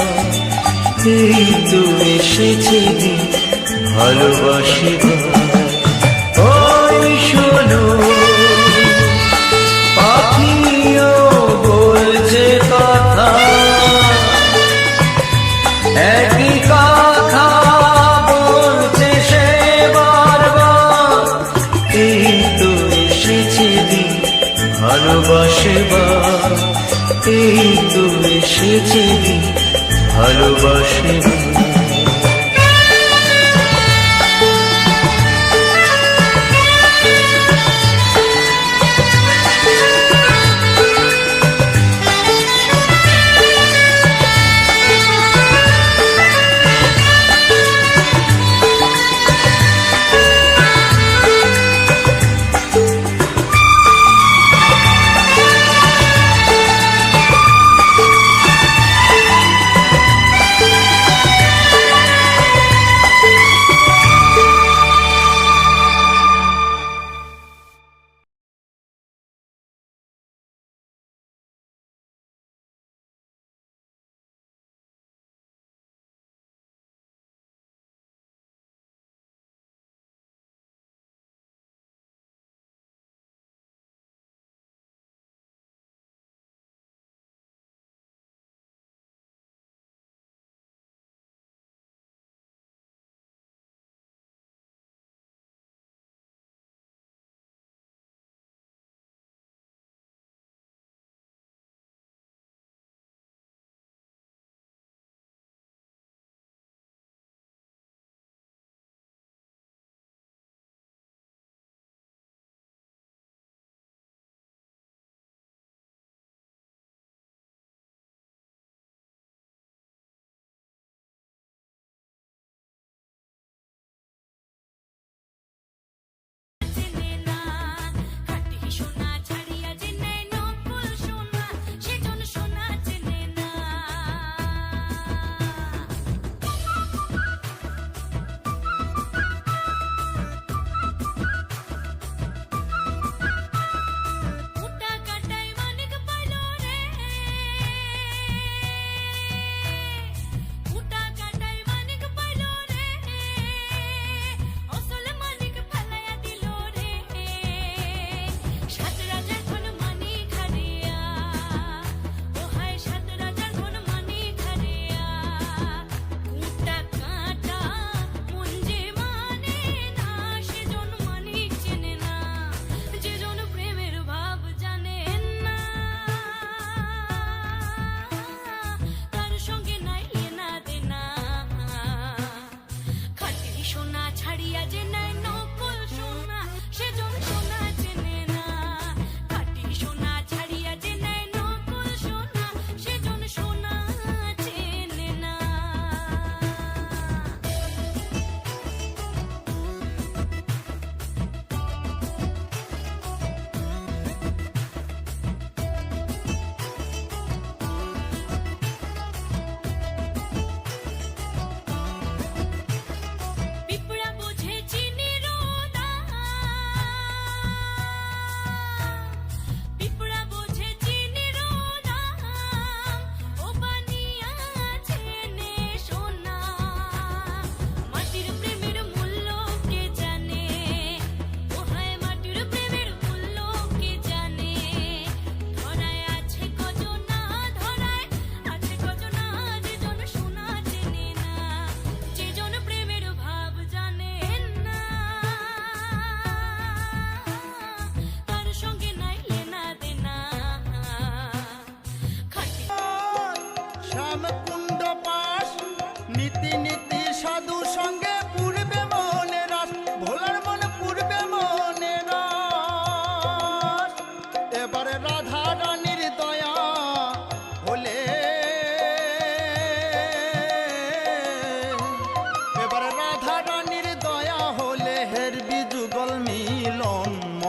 এই তো এসেছে দিন ভালোবাসিবার। ওই শোনো পাখিও বলছে কথা, একই কথা বলছে সে বারবার, এই তো এসেছে দিন ভালোবাসিবার, এই তো এসেছে দিন ভালোবাসিবার।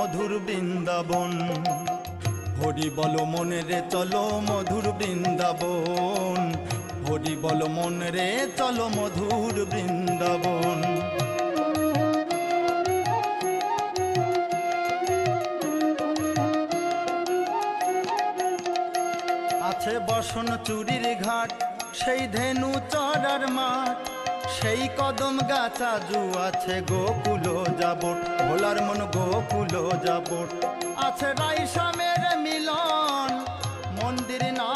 মধুর বৃন্দাবন। হরি বল মনে রে চলো মধুর বৃন্দাবন, হরি বল মন রে চলো মধুর বৃন্দাবন। আছে বসন চুরির ঘাট, সেই ধেনু চড়ার মাঠ, সেই কদম গাছা জু আছে গোকুল যাবট, ভোলার মন গোকুল যাবট। আছে রাইসামের মিলন মন্দির না,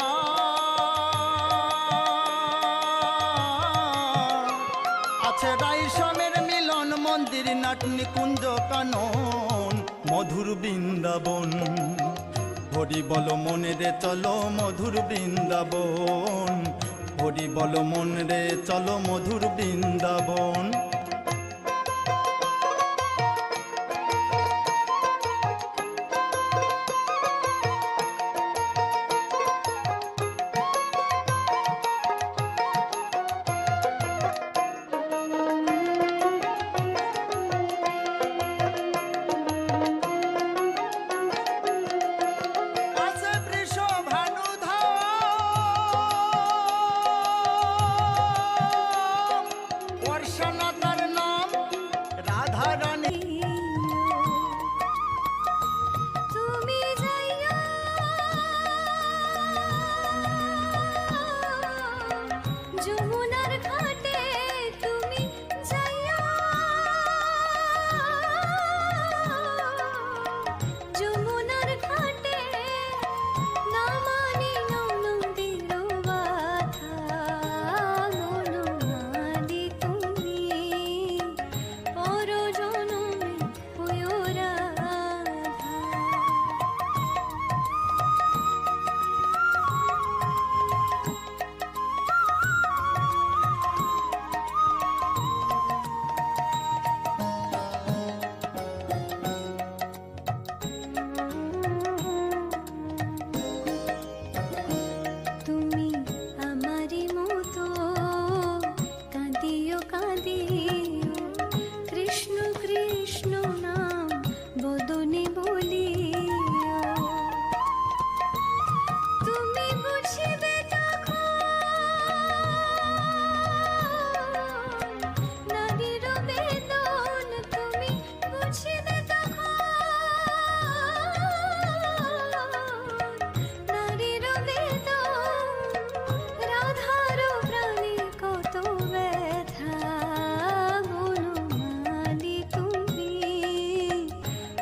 আছে রাইসামের মিলন মন্দির নাট নিকুঞ্জ কানন মধুর বৃন্দাবন। হরি বল মনে রে চলো মধুর বৃন্দাবন, হরি বল মন রে চলো মধুর বৃন্দাবন। যমুনার ঘাটে তুমি যাইয়া, যমুনার ঘাটে না মানি নন্দির বাধা, মনোমালি তুমি পর জনমে হয়ো রাধা। তুমি আমারি মতো কাঁদিও কাঁদিও, কৃষ্ণ কৃষ্ণ নাম বদনে বলিও। তুমি বুঝিবে তখন নারীর বেদন, তুমি বুঝিবে তখন নারীর বেদন। রাধার প্রাণে কত ব্যথা, বনমালী তুমি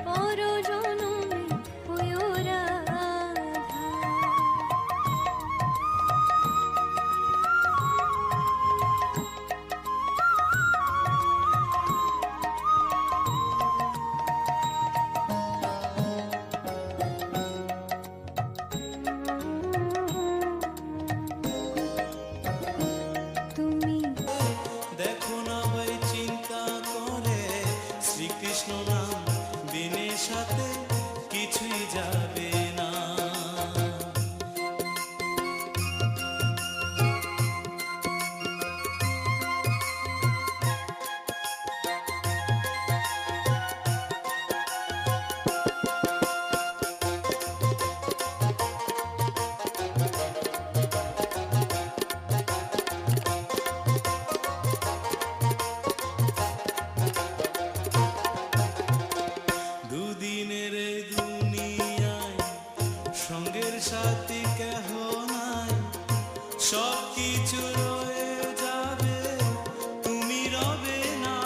পর জনমে হয়ো রাধা। তুমি দেখো না ভাই চিন্তা করে শ্রীকৃষ্ণ নাম দিনের সাথে কিছুই যাবে না। দুদিনের এই দুনিয়ায় সঙ্গের সাথী কেহ নাই, সব কিছু রয়ে যাবে তুমি রবে না।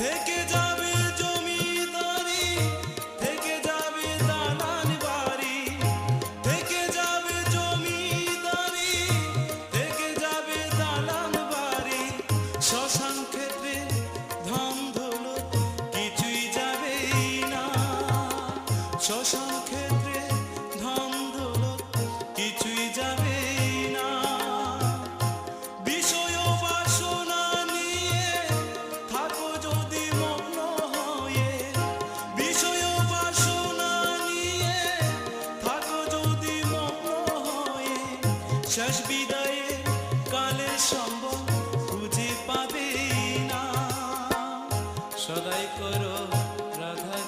থেকে যাবে জমিদারি, থেকে যাবে দালান বাড়ি, থেকে যাবে জমিদারি, থেকে যাবে দালান বাড়ি। শ্মশান ক্ষেত্রে ধন দৌলত কিছুই যাবে না, শ্মশান ক্ষেত্রে ধন দৌলত কিছুই যাবে না। বিষয় বাসনা নিয়ে থাকো যদি মগ্ন হয়ে, বিষয় বাসনা নিয়ে থাকো যদি মগ্ন হয়ে, শেষ বিদায়ে কালের সম্ভব খুঁজে পাবে না। সদাই করো রাধা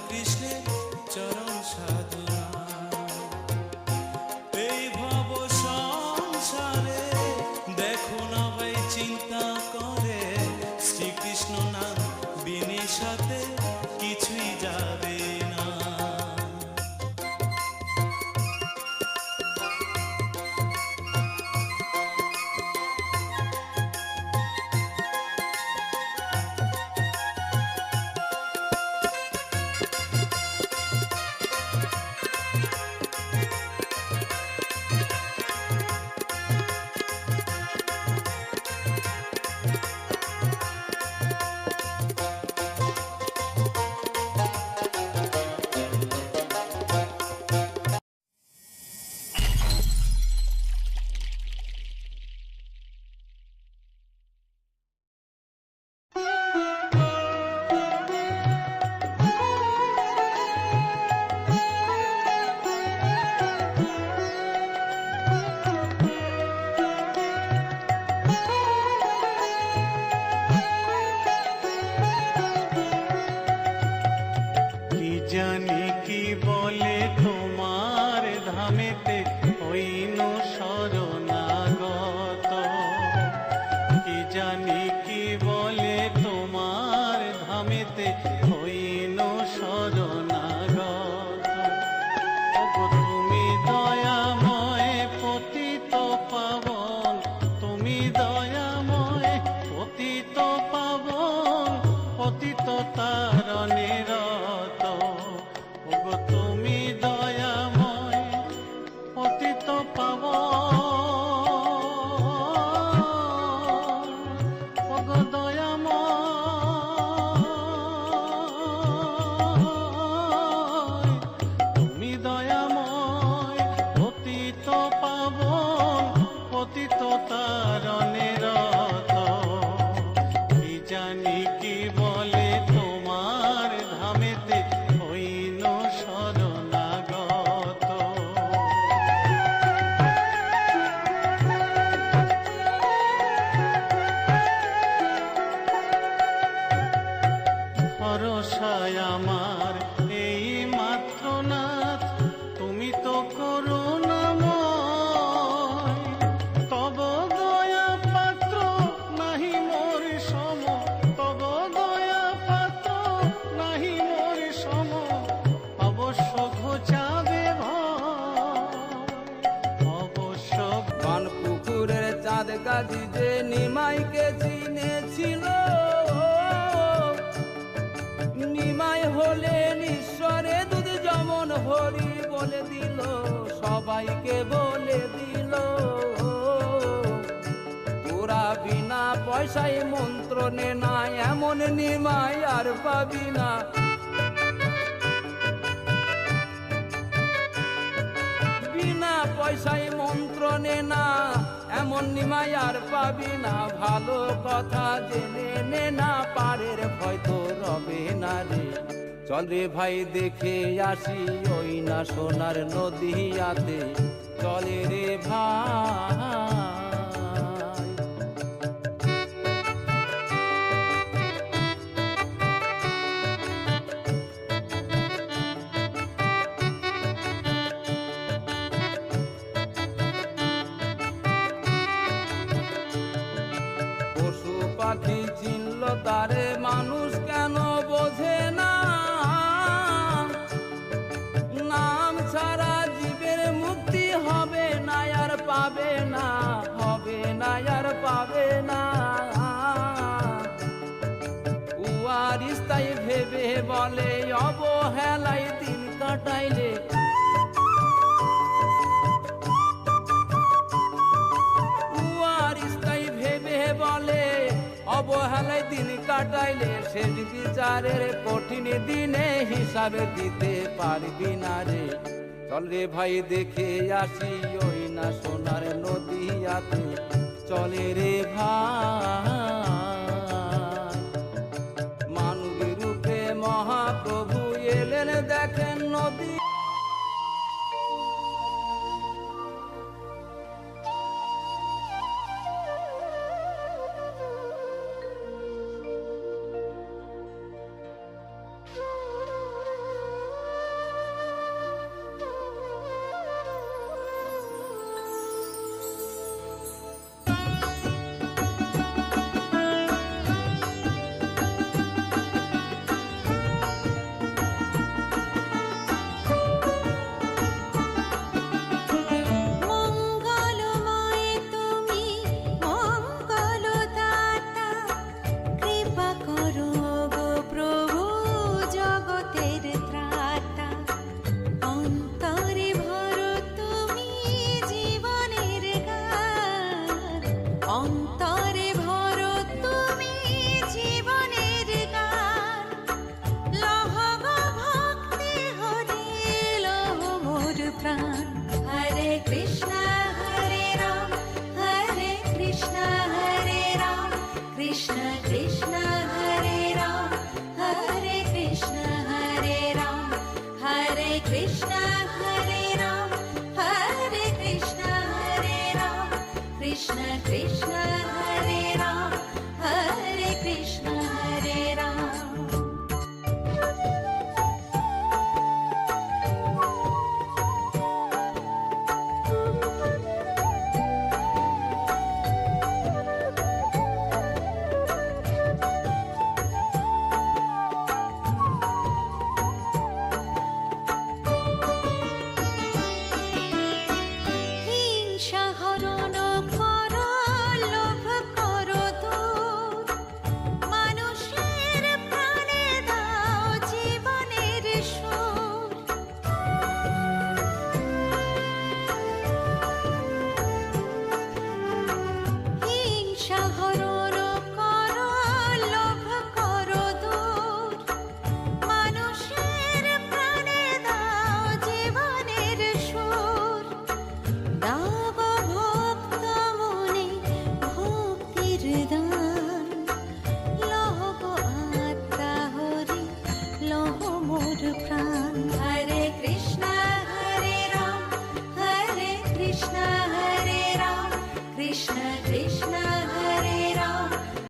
জানি কি বলে তোমার ধামেতে হইন শরণাগত, কি জানি কি বলে তোমার ধামেতে হইন শরণাগত। ওগো তুমি দয়াময় পতিত পাবন, তুমি দয়াময় পতিত পাবন, পতিত তারণে রত। ওগো তুমি দয়াময় পতিত পাবন, ওগো দয়াময়, তুমি দয়াময় পতিত পাবন, পতিত তারণে রত। কি জানি কি বলে তোমার ধামেতে হইন শরণাগত। ভরসায় আমার এই মাত্র নাথ, তুমি তো করুণাময়। তব দয়া পাত্র নাহি মোর সম, তব দয়া পাত্র নাহি মোর সম, অবশ্য ঘোচাবে ভয়, অবশ্য। বান পুকুরের চাঁদ গাছি যে নিমাইকে চিনেছিল, নিমাই হলেন ঈশ্বরে দুধ যেমন হরি বলে দিল, সবাইকে বলে দিল। তোরা বিনা পয়সায় মন্ত্র নে না, এমন নিমাই আর পাবি না। বিনা পয়সায় মন্ত্র নে না, এমন নিমাই আর পাবি না। ভালো কথা জেনে নে না, পারের ভয় তো রবে না রে। চল রে ভাই দেখে আসি ওই না সোনার নদীয়াতে, চলে রে ভাই। পশু পাখি চিনল তারে, মানুষ কেন বোঝে না? নাম ছাড়া জীবের মুক্তি হবে না আর পাবে না, হবে না আর পাবে না। উয়ারিস তাই ভেবে বলে অবহেলায় দিন কাটাইলে, বলে অবহেলায় দিন কাটাইলে, শেষ বিচারের কঠিন দিনে হিসাবে দিতে পারবি না রে। চল রে ভাই দেখে আসি ওই না সোনার নদীয়াতে, চলে রে ভাই। মানব রূপে মহাপ্রভু এলেন দেখেন নদী। অন্তরে ভরো তুমি জীবনের গান, লহ গো ভক্তি হরি লহ মোর প্রাণ। হরে কৃষ্ণ হরে রাম, হরে কৃষ্ণ হরে রাম, কৃষ্ণ কৃষ্ণ হরে রাম, হরে কৃষ্ণ হরে রাম, হরে কৃষ্ণ হরে রাম, হরে কৃষ্ণ হরে রাম, কৃষ্ণ কৃষ্ণ